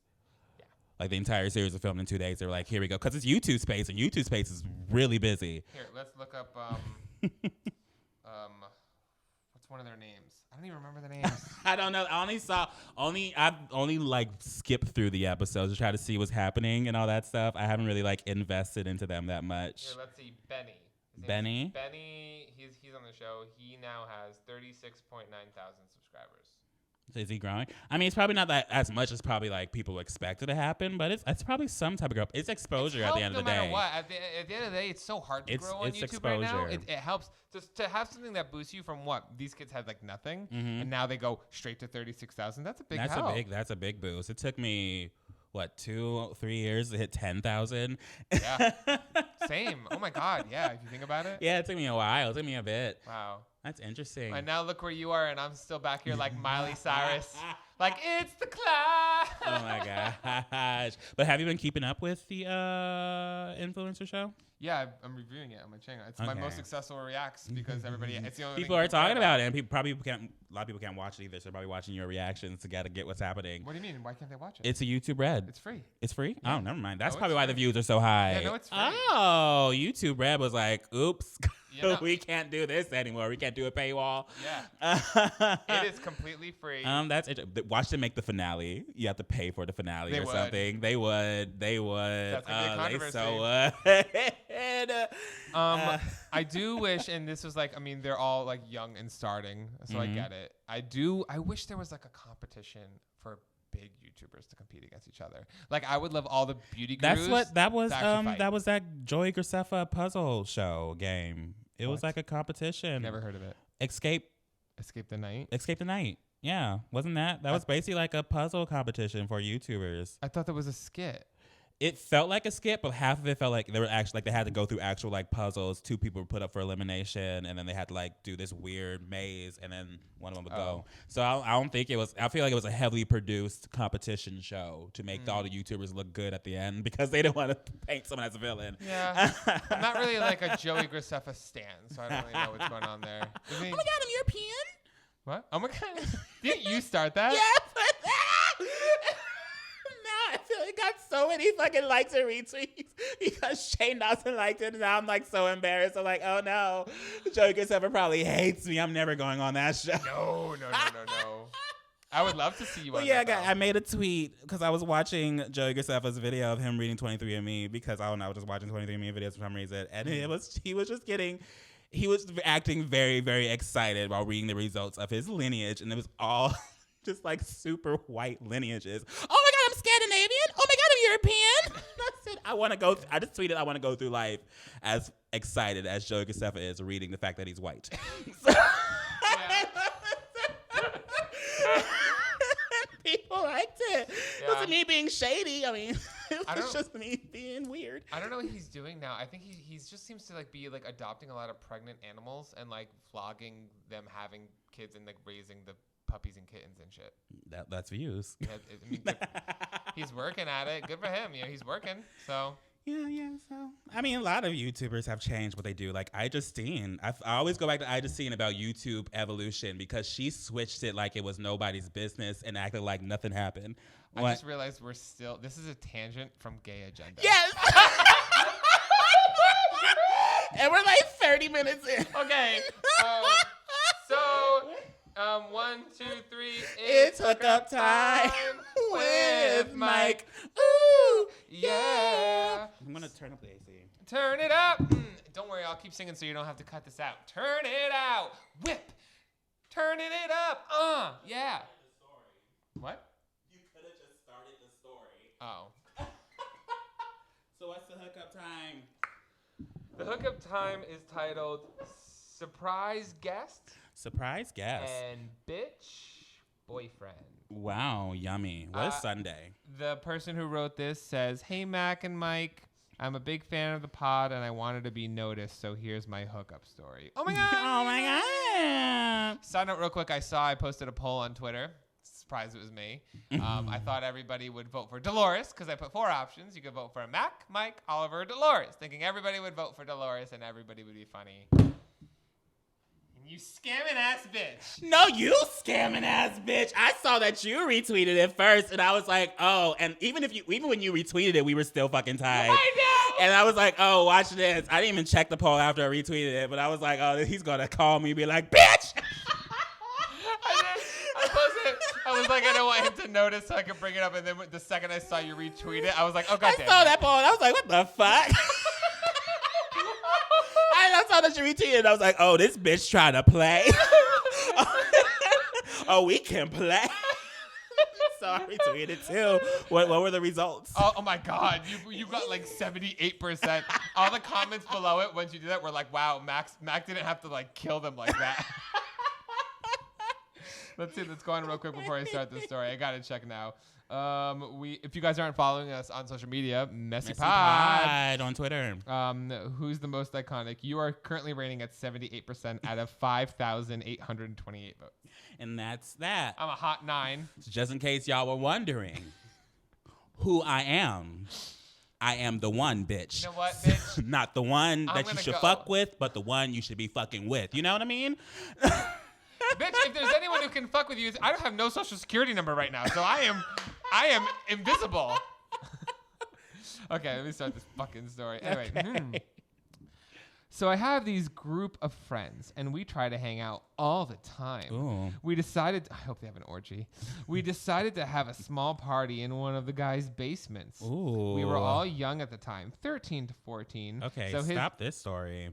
Yeah. Like the entire series was filmed in 2 days. They were like, here we go. Because it's YouTube Space, and YouTube Space is really busy. Here, let's look up what's one of their names? I don't even remember the names. I don't know. I've only like skipped through the episodes to try to see what's happening and all that stuff. I haven't really like invested into them that much. Here, let's see. Benny, he's on the show. He now has 36.9 thousand subscribers. Is he growing? I mean, it's probably not that as much as probably like people expected to happen, but it's probably some type of growth. It's exposure at the end of the day. No matter what, at the end of the day, it's so hard to grow on YouTube exposure. Right now. It helps to have something that boosts you from what these kids had like nothing, and now they go straight to 36,000. That's a big help. That's a big boost. It took me 2-3 years to hit 10,000. Yeah, same. Oh my God, yeah. If you think about it. Yeah, it took me a while. It took me a bit. Wow. That's interesting. And now look where you are, and I'm still back here like Miley Cyrus. Like, it's the class. Oh, my gosh. But have you been keeping up with the influencer show? Yeah, I'm reviewing it on my channel. It's my most successful reacts because it's the only people are talking about it, and a lot of people can't watch it either, so they're probably watching your reactions to get what's happening. What do you mean? Why can't they watch it? It's a YouTube Red. It's free. It's free? Yeah. Oh, never mind. That's probably why the views are so high. Yeah, no, it's free. Oh, YouTube Red was like, oops. We can't do this anymore. We can't do a paywall. Yeah. It is completely free. That's it. Watch them make the finale. You have to pay for the finale something. They would. That's gonna be a controversy. They so would. I do wish, and this was like, I mean, they're all like young and starting, so I get it. I wish there was like a competition for big YouTubers to compete against each other. Like, I would love all the beauty gurus. That was that Joey Graceffa puzzle show game. It was like a competition. Never heard of it. Escape the Night. Escape the Night. Yeah, wasn't that was basically like a puzzle competition for YouTubers. I thought that was a skit. It felt like a skit, but half of it felt like they were actually like they had to go through actual like puzzles. 2 people were put up for elimination, and then they had to like do this weird maze, and then one of them would go. So I don't think it was. I feel like it was a heavily produced competition show to make all the YouTubers look good at the end because they didn't want to paint someone as a villain. Yeah, I'm not really like a Joey Graceffa stan, so I don't really know what's going on there. Oh my God, I'm European. What? Oh my God, didn't you start that? Yeah, but I feel it got so many fucking likes and retweets because Shane Dawson liked it, and now I'm like so embarrassed. I'm like, oh no, Joey Graceffa probably hates me. I'm never going on that show. No. I would love to see you. Well, yeah, I made a tweet because I was watching Joey Graceffa's video of him reading 23andMe because I don't know, I was just watching 23andMe videos for some reason, and he was acting very, very excited while reading the results of his lineage, and it was all just like super white lineages. Oh my God, I'm Scandinavian. Oh my God, I'm European. I just tweeted, I want to go through life as excited as Joey Graceffa is reading the fact that he's white. People liked it. It wasn't me being shady. I mean, it was just me being weird. I don't know what he's doing now. I think he just seems to like be like adopting a lot of pregnant animals and like vlogging them having kids and like raising the puppies and kittens and shit. That's views. Yeah, I mean, he's working at it. Good for him. You know, he's working. So yeah. So I mean, a lot of YouTubers have changed what they do. Like I always go back to iJustine about YouTube evolution because she switched it like it was nobody's business and acted like nothing happened. I just realized this is a tangent from Gay Agenda. Yes. And we're like 30 minutes in. Okay. So 1, 2, 3. It's hookup time with Mike. Ooh, yeah. I'm gonna turn up the AC. Turn it up. Don't worry, I'll keep singing so you don't have to cut this out. Turn it out. Whip. Turning it up. Yeah. What? You could have just started the story. Oh. So what's the hookup time? The hookup time is titled Surprise Guest. Surprise guest. And Bitch Boyfriend. Wow, yummy. What a Sunday. The person who wrote this says, "Hey, Mac and Mike, I'm a big fan of the pod and I wanted to be noticed, so here's my hookup story." Oh my God. Oh my God. Side note real quick, I posted a poll on Twitter. Surprised it was me. I thought everybody would vote for Dolores because I put 4 options. You could vote for Mac, Mike, Oliver, Dolores, thinking everybody would vote for Dolores and everybody would be funny. You scamming ass bitch. No, you scamming ass bitch. I saw that you retweeted it first, and I was like, oh. And even when you retweeted it, we were still fucking tied. I know. And I was like, oh, watch this. I didn't even check the poll after I retweeted it, but I was like, oh, he's gonna call me and be like, bitch. I was like, I don't want him to notice, so I could bring it up. And then the second I saw you retweet it, I was like, oh goddamn. I saw that poll, and I was like, what the fuck? I saw that you retweeted. I was like, oh, this bitch trying to play. Oh, we can play. So I retweeted too. What were the results? Oh my God. You got like 78%. All the comments below it, once you did that, were like, wow, Mac didn't have to like kill them like that. Let's go on real quick before I start this story. I got to check now. If you guys aren't following us on social media, MessyPod on Twitter. Who's the most iconic? You are currently rating at 78% out of 5,828 votes. And that's that. I'm a hot 9. So just in case y'all were wondering who I am the one, bitch. You know what, bitch? Not the one that you should fuck with, but the one you should be fucking with. You know what I mean? Bitch, if there's anyone who can fuck with you, I don't have no social security number right now, so I am invisible. Okay, let me start this fucking story. Anyway, So I have these group of friends, and we try to hang out all the time. Ooh. We decided, I hope they have an orgy. We decided to have a small party in one of the guys' basements. Ooh. We were all young at the time, 13 to 14. Okay, so stop this story.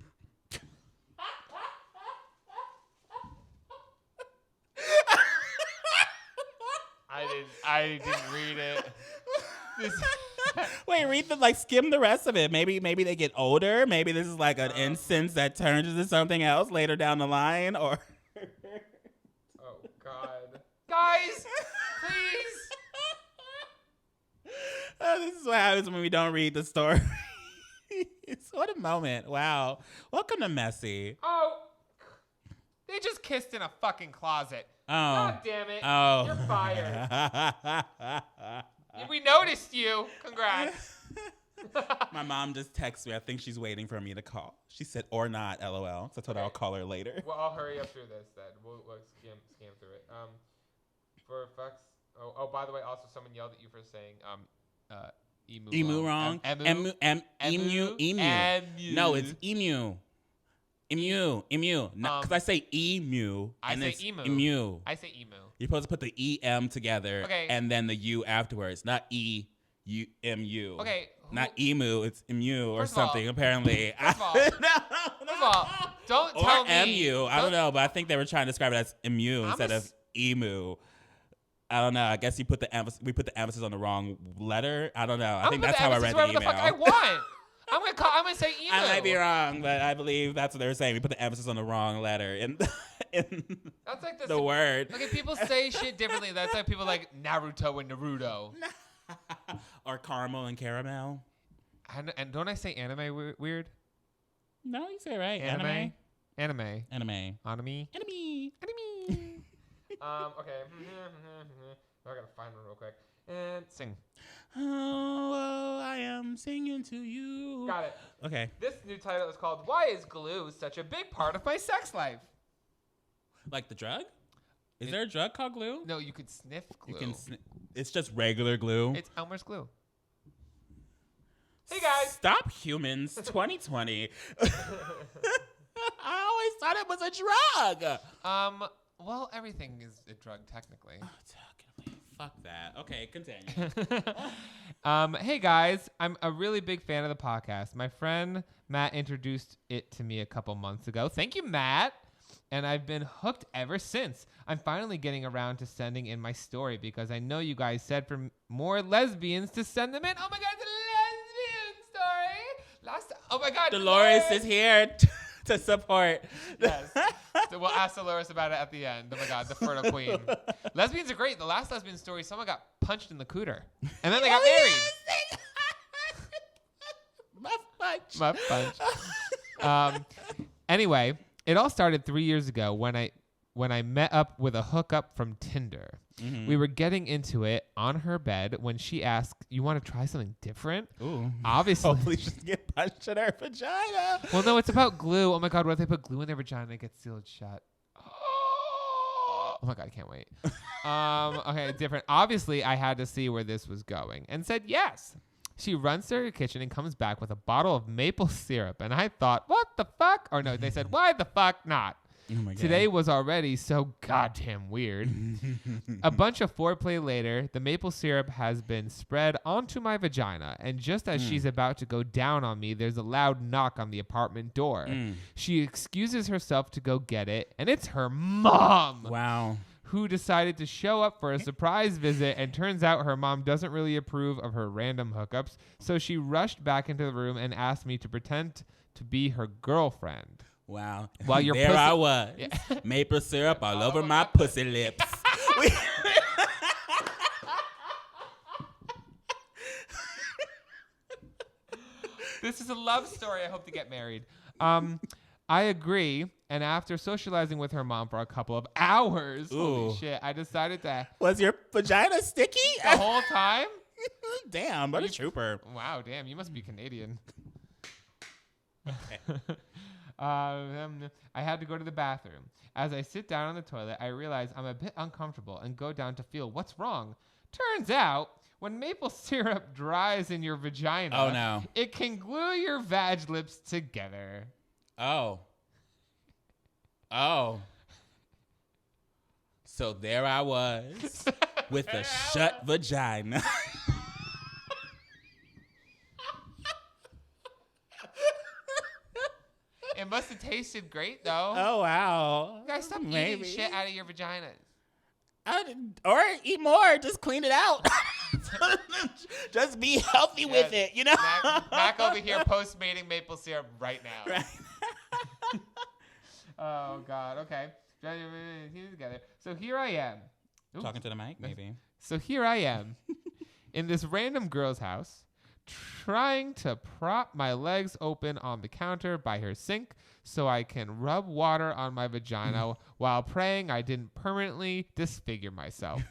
I didn't read it. Wait, read skim the rest of it. Maybe they get older. Maybe this is like an instance that turns into something else later down the line, or. Oh God, guys, please. This is what happens when we don't read the story. What a moment! Wow. Welcome to Messy. Oh, they just kissed in a fucking closet. Oh. God damn it! Oh. You're fired. We noticed you. Congrats. My mom just texted me. I think she's waiting for me to call. She said, or not, LOL. So I told her I'll call her later. Well, I'll hurry up through this then. We'll scan through it. For fucks. Oh, by the way, also someone yelled at you for saying emu wrong. Emu. No, it's emu. Emu. Because I say emu. I say emu. I say emu. You're supposed to put the em together and then the u afterwards, not emu. Okay. Not emu, it's emu or something, apparently. First of all, don't tell me. Or mu. I don't know, but I think they were trying to describe it as emu instead of emu. I don't know. I guess we put the emphasis on the wrong letter. I don't know. I think that's how I read the email. The fuck I want. I'm gonna say emu. I might be wrong, but I believe that's what they were saying. We put the emphasis on the wrong letter in that's like the word. Okay, people say shit differently. That's like people like Naruto and Naruto. Or caramel and caramel. And don't I say anime weird? No, you say it right. Anime. Anime. Anime. Okay. I gotta find one real quick. And sing. Oh, I am singing to you. Got it. Okay. This new title is called "Why Is Glue Such a Big Part of My Sex Life?" Like the drug? Is there a drug called glue? No, you could sniff glue. You can. It's just regular glue. It's Elmer's glue. Hey guys. Stop humans. 2020. I always thought it was a drug. Well, everything is a drug technically. Oh, technically. Fuck that. Okay, continue. Hey guys, I'm a really big fan of the podcast. My friend Matt introduced it to me a couple months ago. Thank you, Matt. And I've been hooked ever since. I'm finally getting around to sending in my story because I know you guys said for more lesbians to send them in. Oh my God, the lesbian story. Oh my God, Dolores is here to support. Yes. So we'll ask Dolores about it at the end. Oh my God, the fertile queen. Lesbians are great. The last lesbian story, someone got punched in the cooter. And then they got married. Muff punch. Anyway, it all started 3 years ago when I met up with a hookup from Tinder. Mm-hmm. We were getting into it on her bed when she asked, "You want to try something different?" Ooh. Obviously. Hopefully she's get punched in her vagina. Well, no, it's about glue. Oh my God, what if they put glue in their vagina and it gets sealed shut? Oh my God, I can't wait. Okay, different. Obviously, I had to see where this was going and said yes. She runs to her kitchen and comes back with a bottle of maple syrup. And I thought, what the fuck? Or no, they said, why the fuck not? Oh my God. Today was already so goddamn weird. A bunch of foreplay later, the maple syrup has been spread onto my vagina. And just as she's about to go down on me, there's a loud knock on the apartment door. She excuses herself to go get it. And it's her mom. Wow. Who decided to show up for a surprise visit, and turns out her mom doesn't really approve of her random hookups, so she rushed back into the room and asked me to pretend to be her girlfriend. Wow. While your there pussy- I was. Yeah. Maple syrup all over my pussy lips. This is a love story. I hope to get married. I agree, and after socializing with her mom for a couple of hours, holy shit, I decided to... Was your vagina sticky? The whole time? Damn, what a trooper. Wow, damn, you must be Canadian. Okay. I had to go to the bathroom. As I sit down on the toilet, I realize I'm a bit uncomfortable and go down to feel what's wrong. Turns out, when maple syrup dries in your vagina, oh no, it can glue your vag lips together. Oh. So there I was with a shut vagina. It must have tasted great, though. Oh, wow. You guys, stop eating shit out of your vaginas. Or eat more. Just clean it out. Just be healthy with it, you know? Mac over here post-mating maple syrup right now. Right. Oh, God. Okay. Together. So here I am. Oops. Talking to the mic, maybe. So here I am in this random girl's house trying to prop my legs open on the counter by her sink so I can rub water on my vagina while praying I didn't permanently disfigure myself.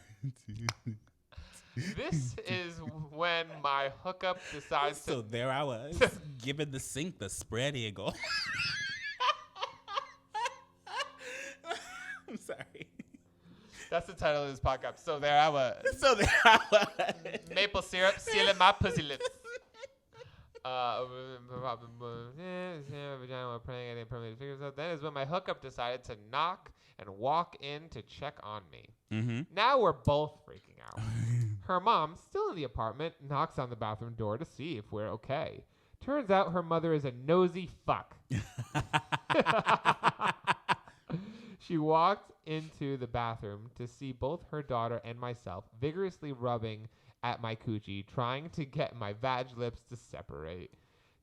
This is when my hookup decides So there I was, giving the sink the spread eagle. I'm sorry. That's the title of this podcast. So there I was. Maple syrup sealing my pussy lips. Then is when my hookup decided to knock and walk in to check on me. Mm-hmm. Now we're both freaking out. Her mom, still in the apartment, knocks on the bathroom door to see if we're okay. Turns out her mother is a nosy fuck. She walked into the bathroom to see both her daughter and myself vigorously rubbing at my coochie, trying to get my vag lips to separate.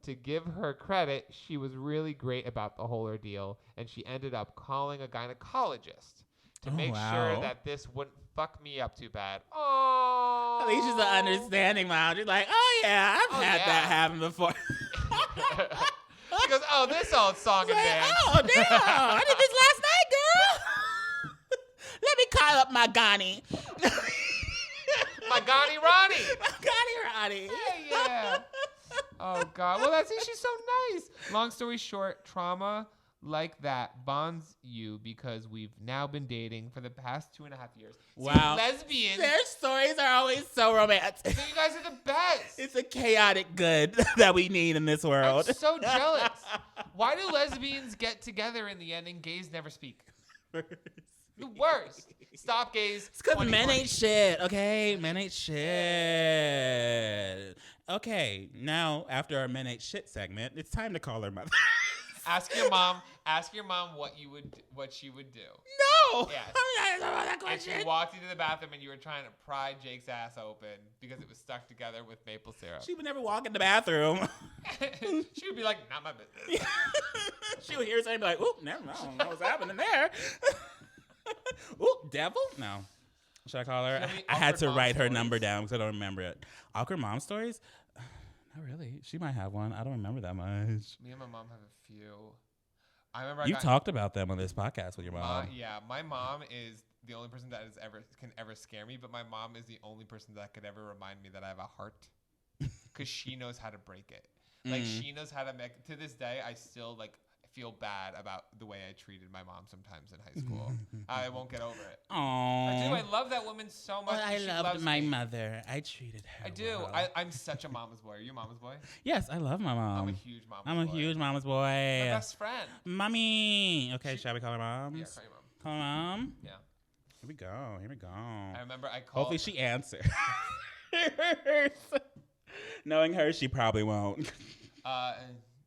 To give her credit, she was really great about the whole ordeal, and she ended up calling a gynecologist to make sure that this wouldn't fuck me up too bad. Oh, at least she's an understanding mom. She's like, oh yeah, I've had that happen before. She goes, oh, this old song and dance. Oh damn, I did this last night, girl. Let me call up my Ghani. My Ghani Ronnie. My Ghani Ronnie. Yeah. Oh, God. Well, that's it. She's so nice. Long story short, trauma like that bonds you because we've now been dating for the past 2.5 years. Wow. See, lesbians. Their stories are always so romantic. So you guys are the best. It's a chaotic good that we need in this world. I'm so jealous. Why do lesbians get together in the end and gays never speak? The worst. Stop, gays. It's because men ain't shit, okay? Men ain't shit. Okay, now after our men ain't shit segment, it's time to call her mother. Ask your mom what she would do. No. Yes. I'm not about that question. If you walked into the bathroom and you were trying to pry Jake's ass open because it was stuck together with maple syrup. She would never walk in the bathroom. She would be like, not my business. She would hear something and be like, oop, never mind. I don't know what's happening there. Ooh, devil? No. Should I call her? I had to write her number down because I don't remember it. Awkward mom stories? Not really. She might have one. I don't remember that much. Me and my mom have a few. I remember You've talked about them on this podcast with your mom. My mom is the only person that can ever scare me, but my mom is the only person that could ever remind me that I have a heart because she knows how to break it. Like she knows how to make. To this day, I still feel bad about the way I treated my mom sometimes in high school. I won't get over it. Aww. I do. I love that woman so much. Well, I loved my mother. I treated her. I do. Well. I'm such a mama's boy. Are you a mama's boy? Yes, I love my mom. I'm a huge mama's boy. I'm a huge mama's boy. My best friend. Mommy. Okay, shall we call her mom? Yeah, call your mom. Call her mom? Yeah. Here we go. I remember I called. Hopefully she answers. Knowing her, she probably won't.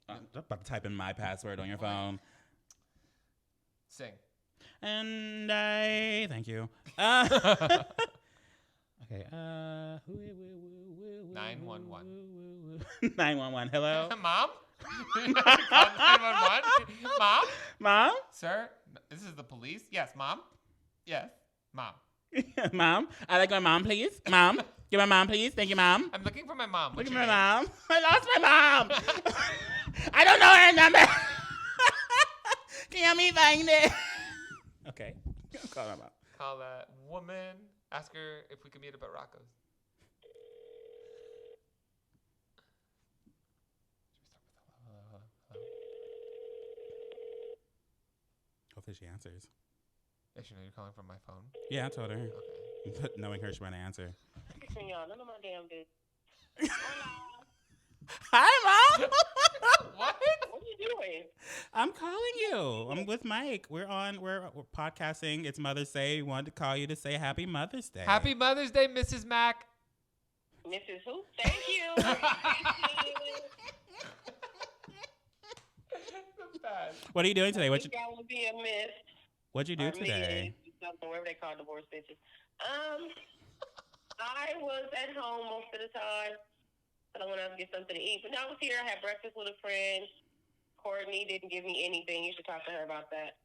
I'm about to type in my password on your phone. Sing. And I thank you. Okay. 911. 911. Hello. Mom. 911. Mom. Mom. Sir, this is the police. Yes, mom. Yes, mom. Mom. I'd like my mom, please. Mom. Give my mom, please. Thank you, mom. I'm looking for my mom. Look at my mom. I lost my mom. I don't know her number. Can you help me find it? Okay. Call my mom. Call that woman. Ask her if we can meet up at Rocco's. Hopefully she answers. Yeah, she know you're calling from my phone. Yeah, I told her. Okay. Knowing her, she might answer. Y'all, none of my damn business. Hi, Mom. What? What are you doing? I'm calling you. I'm with Mike. We're podcasting. It's Mother's Day. We wanted to call you to say Happy Mother's Day. Happy Mother's Day, Mrs. Mac. Mrs. Who? Thank you. What are you doing today? That would be a miss. What'd you do today? Something, whatever they call divorce bitches. I was at home most of the time, but I went out to get something to eat. But now I was here. I had breakfast with a friend. Courtney didn't give me anything. You should talk to her about that.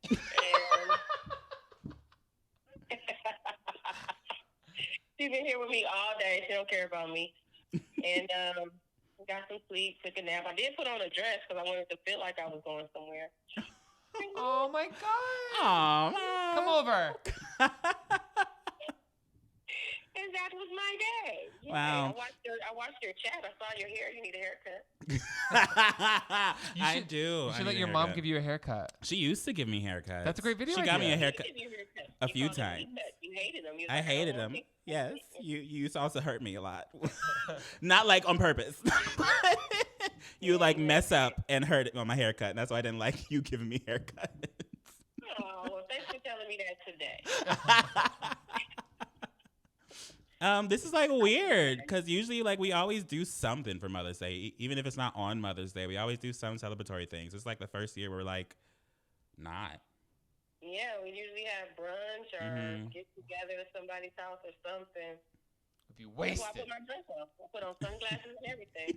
She's been here with me all day. She don't care about me. And got some sleep, took a nap. I did put on a dress because I wanted to feel like I was going somewhere. Oh my God! Aww. Come over. And that was my day. Yeah, Wow. I watched your chat. I saw your hair. You need a haircut. I do. You should let your mom give you a haircut. She used to give me haircuts. That's a great video She got me a idea. haircut a few times. You hated them. I hated them. Yes. You used to also hurt me a lot. Not like on purpose. You like mess up and hurt on my haircut. And that's why I didn't like you giving me haircuts. Oh, well, thanks for telling me that today. This is like weird because usually like we always do something for Mother's Day, even if it's not on Mother's Day. We always do some celebratory things. It's like the first year we're like, not. Yeah, we usually have brunch or get together at somebody's house or something. If you wasted. That's why I put my dress on. I put on sunglasses and everything.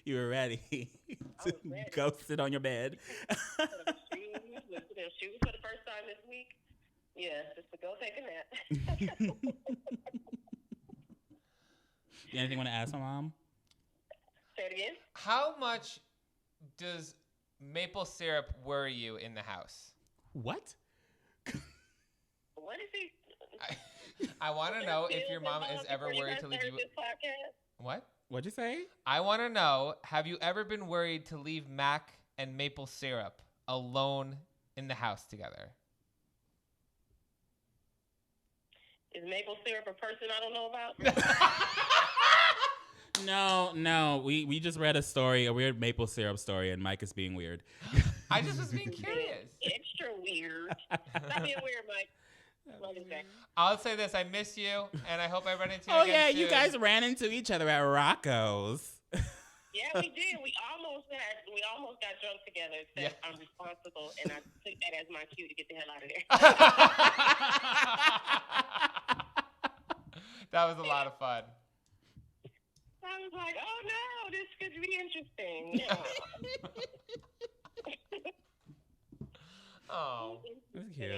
You were ready to go sit on your bed. Put on shoes for the first time this week. Yeah, just to go take a nap. Anything you want to ask my mom? Say it again. How much does maple syrup worry you in the house? What? What is he? I want to know if your mom is ever worried to leave you. What? What'd you say? I want to know, have you ever been worried to leave Mac and maple syrup alone in the house together? Is maple syrup a person I don't know about? No. We just read a weird maple syrup story, and Mike is being weird. I just was being curious. Extra weird. Stop being weird, Mike. I'll say this: I miss you, and I hope I run into you. Oh again yeah, soon. you guys ran into each other at Rocco's. Yeah, we did. We almost got drunk together. Except I'm responsible, and I took that as my cue to get the hell out of there. That was a lot of fun. I was like, oh no, this could be interesting. Yeah. Oh, that's cute.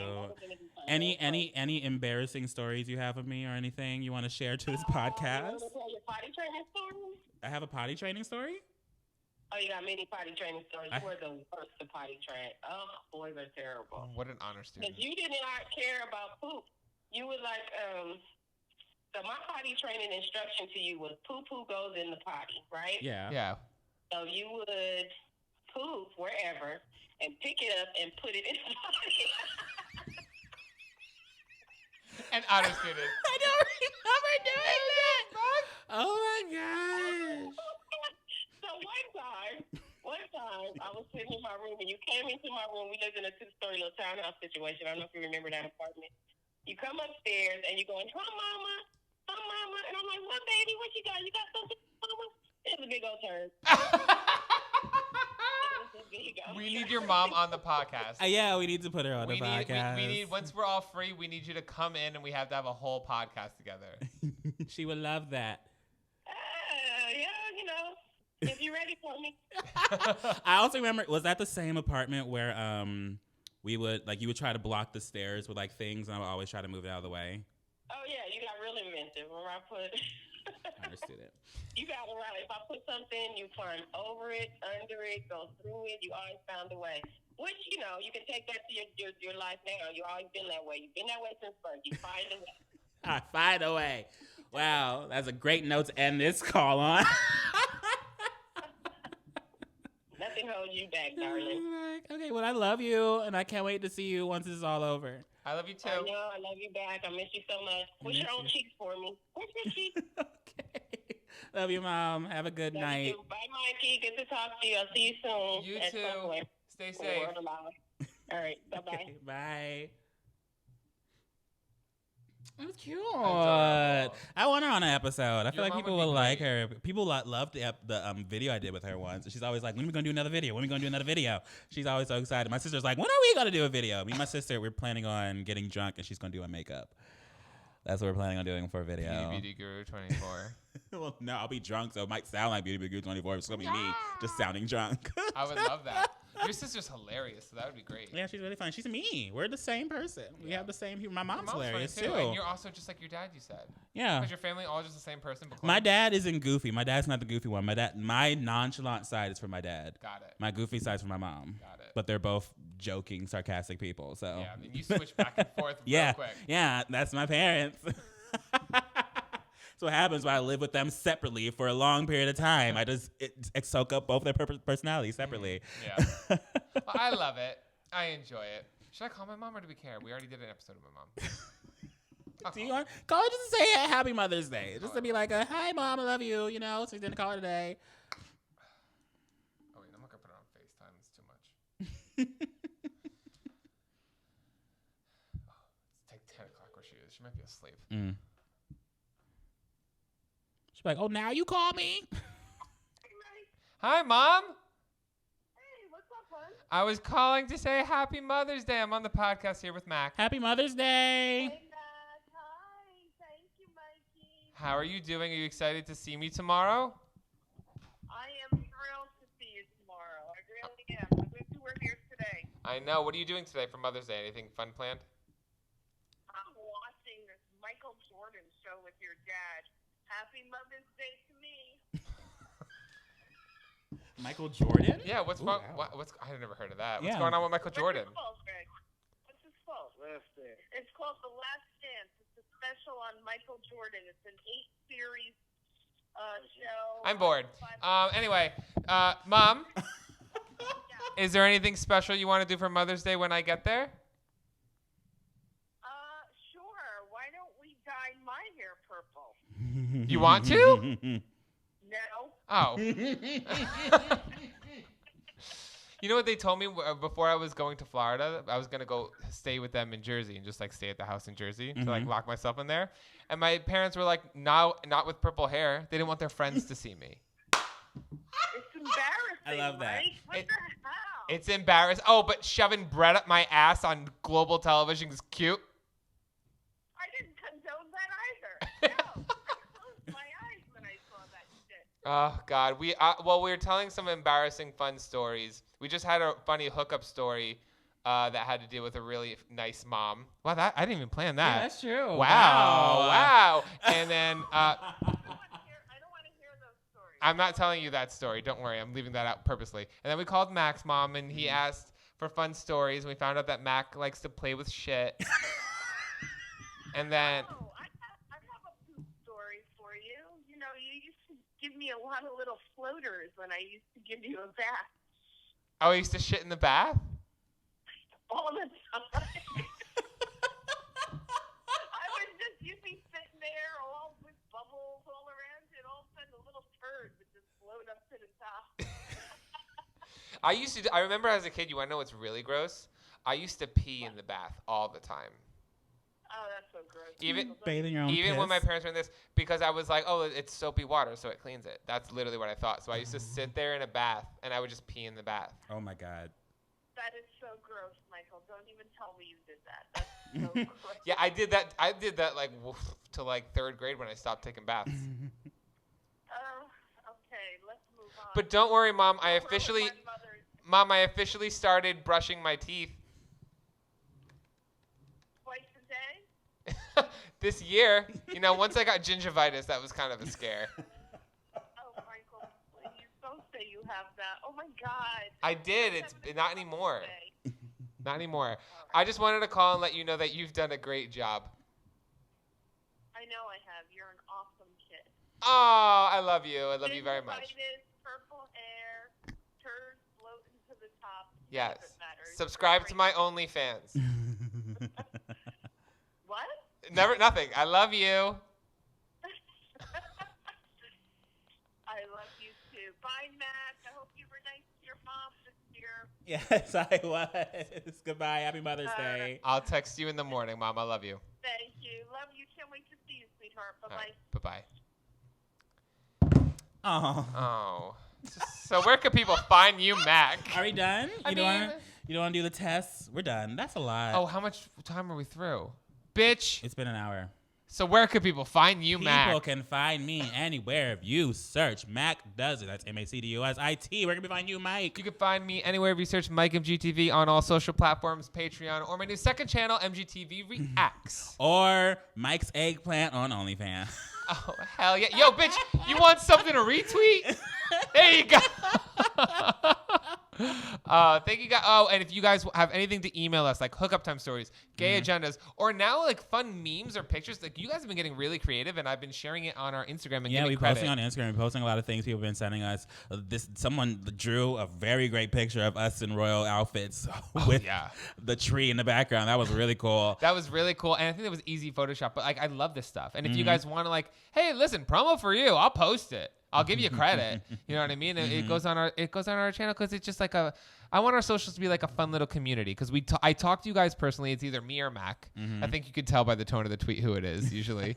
Any embarrassing stories you have of me or anything you want to share to this podcast? You want to tell your potty training story? I have a potty training story? Oh, you got many potty training stories. You were the first to potty train. Oh, boys are terrible. what an honor student. Because you did not care about poop. You were like, so my potty training instruction to you was poo-poo goes in the potty, right? Yeah. So you would poop wherever and pick it up and put it in the potty. An honor student. I don't remember doing that. Oh my gosh. So one time, I was sitting in my room and you came into my room. We lived in a two-story little townhouse situation. I don't know if you remember that apartment. You come upstairs and you're going, "Hi, mama. Hi, mama." And I'm like, "What, baby? What you got? You got something, mama?" It was a big old turd. We need your mom on the podcast. Yeah, we need to put her on the podcast. We need, once we're all free, we need you to come in and we have to have a whole podcast together. She would love that. Yeah, you know, if you're ready for me. I also remember, was that the same apartment where you would try to block the stairs with like things and I would always try to move it out of the way? Oh yeah, you got real inventive. Where I put I understood it. You got it right. If I put something, you climb over it, under it, go through it. You always found a way. Which, you know, you can take that to your life now. You've always been that way. You've been that way since birth. You find a way. I find a way. Wow, that's a great note to end this call on. Nothing holds you back, darling. Okay, well, I love you, and I can't wait to see you once it's all over. I love you too. I know. I love you back. I miss you so much. Push your own cheeks for me. Push your cheeks. Okay. Love you, Mom. Have a good night. You. Bye, Mikey. Good to talk to you. I'll see you soon. You at too. some point. Stay safe. All right. Bye-bye. Okay, bye. It was cute. Adorable. I want her on an episode. I feel like mom people would will be like great. her. People loved the video I did with her once. She's always like, when are we going to do another video? When are we going to do another video? She's always so excited. My sister's like, when are we going to do a video? Me and my sister, we're planning on getting drunk and she's going to do our makeup. That's what we're planning on doing for a video. Beauty Guru 24. Well, no, I'll be drunk, so it might sound like Beauty Guru 24. It's going to be me just sounding drunk. I would love that. Your sister's hilarious, so that would be great. Yeah, she's really fun. She's me. We're the same person. We have the same humor. My mom's hilarious, funny too. And you're also just like your dad, you said. Yeah. Because your family all just the same person? But My dad isn't goofy. My dad's not the goofy one. My nonchalant side is for my dad. Got it. My goofy side's for my mom. Got it. But they're both joking, sarcastic people. So Yeah, and you switch back and forth yeah, real quick. yeah, that's my parents. That's what happens when I live with them separately for a long period of time. I just soak up both their personalities separately. Yeah. Well, I love it. I enjoy it. Should I call my mom or do we care? We already did an episode of my mom. Do you want call her just to say Happy Mother's Day? Just to be like, hi, Mom, I love you. You know, so you didn't call her today. Oh, wait, I'm not going to put it on FaceTime. It's too much. It's like 10 o'clock where she is. She might be asleep. Mm. She's like, oh, now you call me? Hi, Mom. Hey, what's up, hon? I was calling to say Happy Mother's Day. I'm on the podcast here with Mac. Happy Mother's Day. Hey, Matt. Hi. Thank you, Mikey. How are you doing? Are you excited to see me tomorrow? I am thrilled to see you tomorrow. I really am. I'm glad you were here today. I know. What are you doing today for Mother's Day? Anything fun planned? I'm watching this Michael Jordan show with your dad. Happy Mother's Day to me. Michael Jordan? Yeah, what's Ooh, fun? wow. What's I never heard of that. What's Yeah. going on with Michael Jordan? What's it called, Greg? What's it called? Last Dance. It's called The Last Dance. It's a special on Michael Jordan. It's an 8-series show. I'm bored. Anyway, Mom, is there anything special you want to do for Mother's Day when I get there? Sure. Why don't we dye my hair purple? You want to? No. Oh. You know what they told me before I was going to Florida? I was going to go stay with them in Jersey and just like stay at the house in Jersey to like lock myself in there. And my parents were like, no, not with purple hair. They didn't want their friends to see me. It's embarrassing. I love that. Right? What the hell? It's embarrassing. Oh, but shoving bread up my ass on global television is cute. I didn't condone that either. No. I closed my eyes when I saw that shit. Oh God, we were telling some embarrassing fun stories. We just had a funny hookup story that had to deal with a really nice mom. Wow, I didn't even plan that. Yeah, that's true. Wow. And then I don't want to hear those stories. I'm not telling you that story. Don't worry, I'm leaving that out purposely. And then we called Mac's mom, and he asked for fun stories. And we found out that Mac likes to play with shit. And then. Oh, I have a poop story for you. You know, you used to give me a lot of little floaters when I used to give you a bath. Oh, he used to shit in the bath? All the time. You'd be sitting there all with bubbles all around you, and all of a sudden a little turd would just float up to the top. I remember as a kid, you want to know what's really gross? I used to pee in the bath all the time. Oh, that's so gross. Even Bathing your own Even when my piss. parents were in this, because I was like, oh, it's soapy water, so it cleans it. That's literally what I thought. So I used to sit there in a bath, and I would just pee in the bath. Oh my God. That is so gross, Michael. Don't even tell me you did that. That's so gross. Yeah, I did that. I did that like to like 3rd grade when I stopped taking baths. Okay, let's move on. But don't worry, Mom. I Don't ruin officially, my mother's Mom, I officially started brushing my teeth twice a day. this year. You know, once I got gingivitis, that was kind of a scare. Oh, Michael, please don't say you have that. Oh my God. I did. It's not anymore. Okay. Not anymore. I just wanted to call and let you know that you've done a great job. I know I have. You're an awesome kid. Oh, I love you. I love you very much. Gingivitis, purple hair, turds floating to the top. Yes. Doesn't matter. Subscribe to my OnlyFans. What? Nothing. I love you. I love you too. Bye, Matt. I hope you were nice to your mom this year. Yes, I was. Goodbye. Happy Mother's Day. I'll text you in the morning, Mom. I love you. Thank you. Love you. Can't wait to see you, sweetheart. Bye-bye. Right, bye-bye. Oh. So where can people find you, Mac? Are we done? You don't want to do the tests? We're done. That's a lot. Oh, how much time are we through? Bitch. It's been an hour. So where can people find you, Mac? People can find me anywhere if you search Mac Does It. That's MACDUSIT. Where can we find you, Mike? You can find me anywhere if you search Mike MGTV on all social platforms, Patreon, or my new second channel, MGTV Reacts. Or Mike's Eggplant on OnlyFans. Oh, hell yeah. Yo, bitch, you want something to retweet? There you go. Thank you guys. Oh, and if you guys have anything to email us, like hookup time stories, gay agendas, or now like fun memes or pictures, like you guys have been getting really creative, and I've been sharing it on our Instagram and giving credit. Posting on Instagram. We're posting a lot of things people have been sending us. Someone drew a very great picture of us in royal outfits with the tree in the background. That was really cool. That was really cool, and I think it was easy Photoshop. But like, I love this stuff. And if you guys want to, like, hey, listen, promo for you, I'll post it. I'll give you credit. You know what I mean? It goes on our channel because it's just like I want our socials to be like a fun little community because I talk to you guys personally. It's either me or Mac. I think you can tell by the tone of the tweet who it is usually.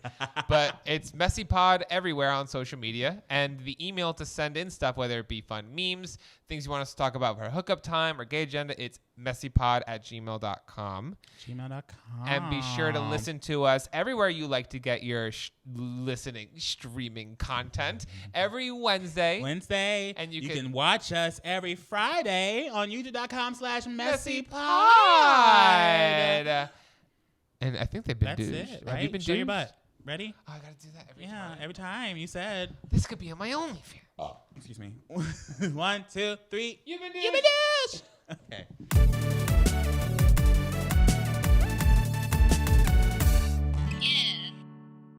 But it's MessyPod everywhere on social media, and the email to send in stuff, whether it be fun memes, things you want us to talk about for hookup time or gay agenda, it's messypod@gmail.com. Gmail.com. And be sure to listen to us everywhere you like to get your streaming content every Wednesday. And you can watch us every Friday on youtube.com/MessyPod. And I think they've been That's douche. it, right? Have you been Show your douche? butt. Ready? Oh, I gotta do that every time. Every time. You said. This could be on my OnlyFans. Oh, excuse me. 1, 2, 3. You've been douche. Okay.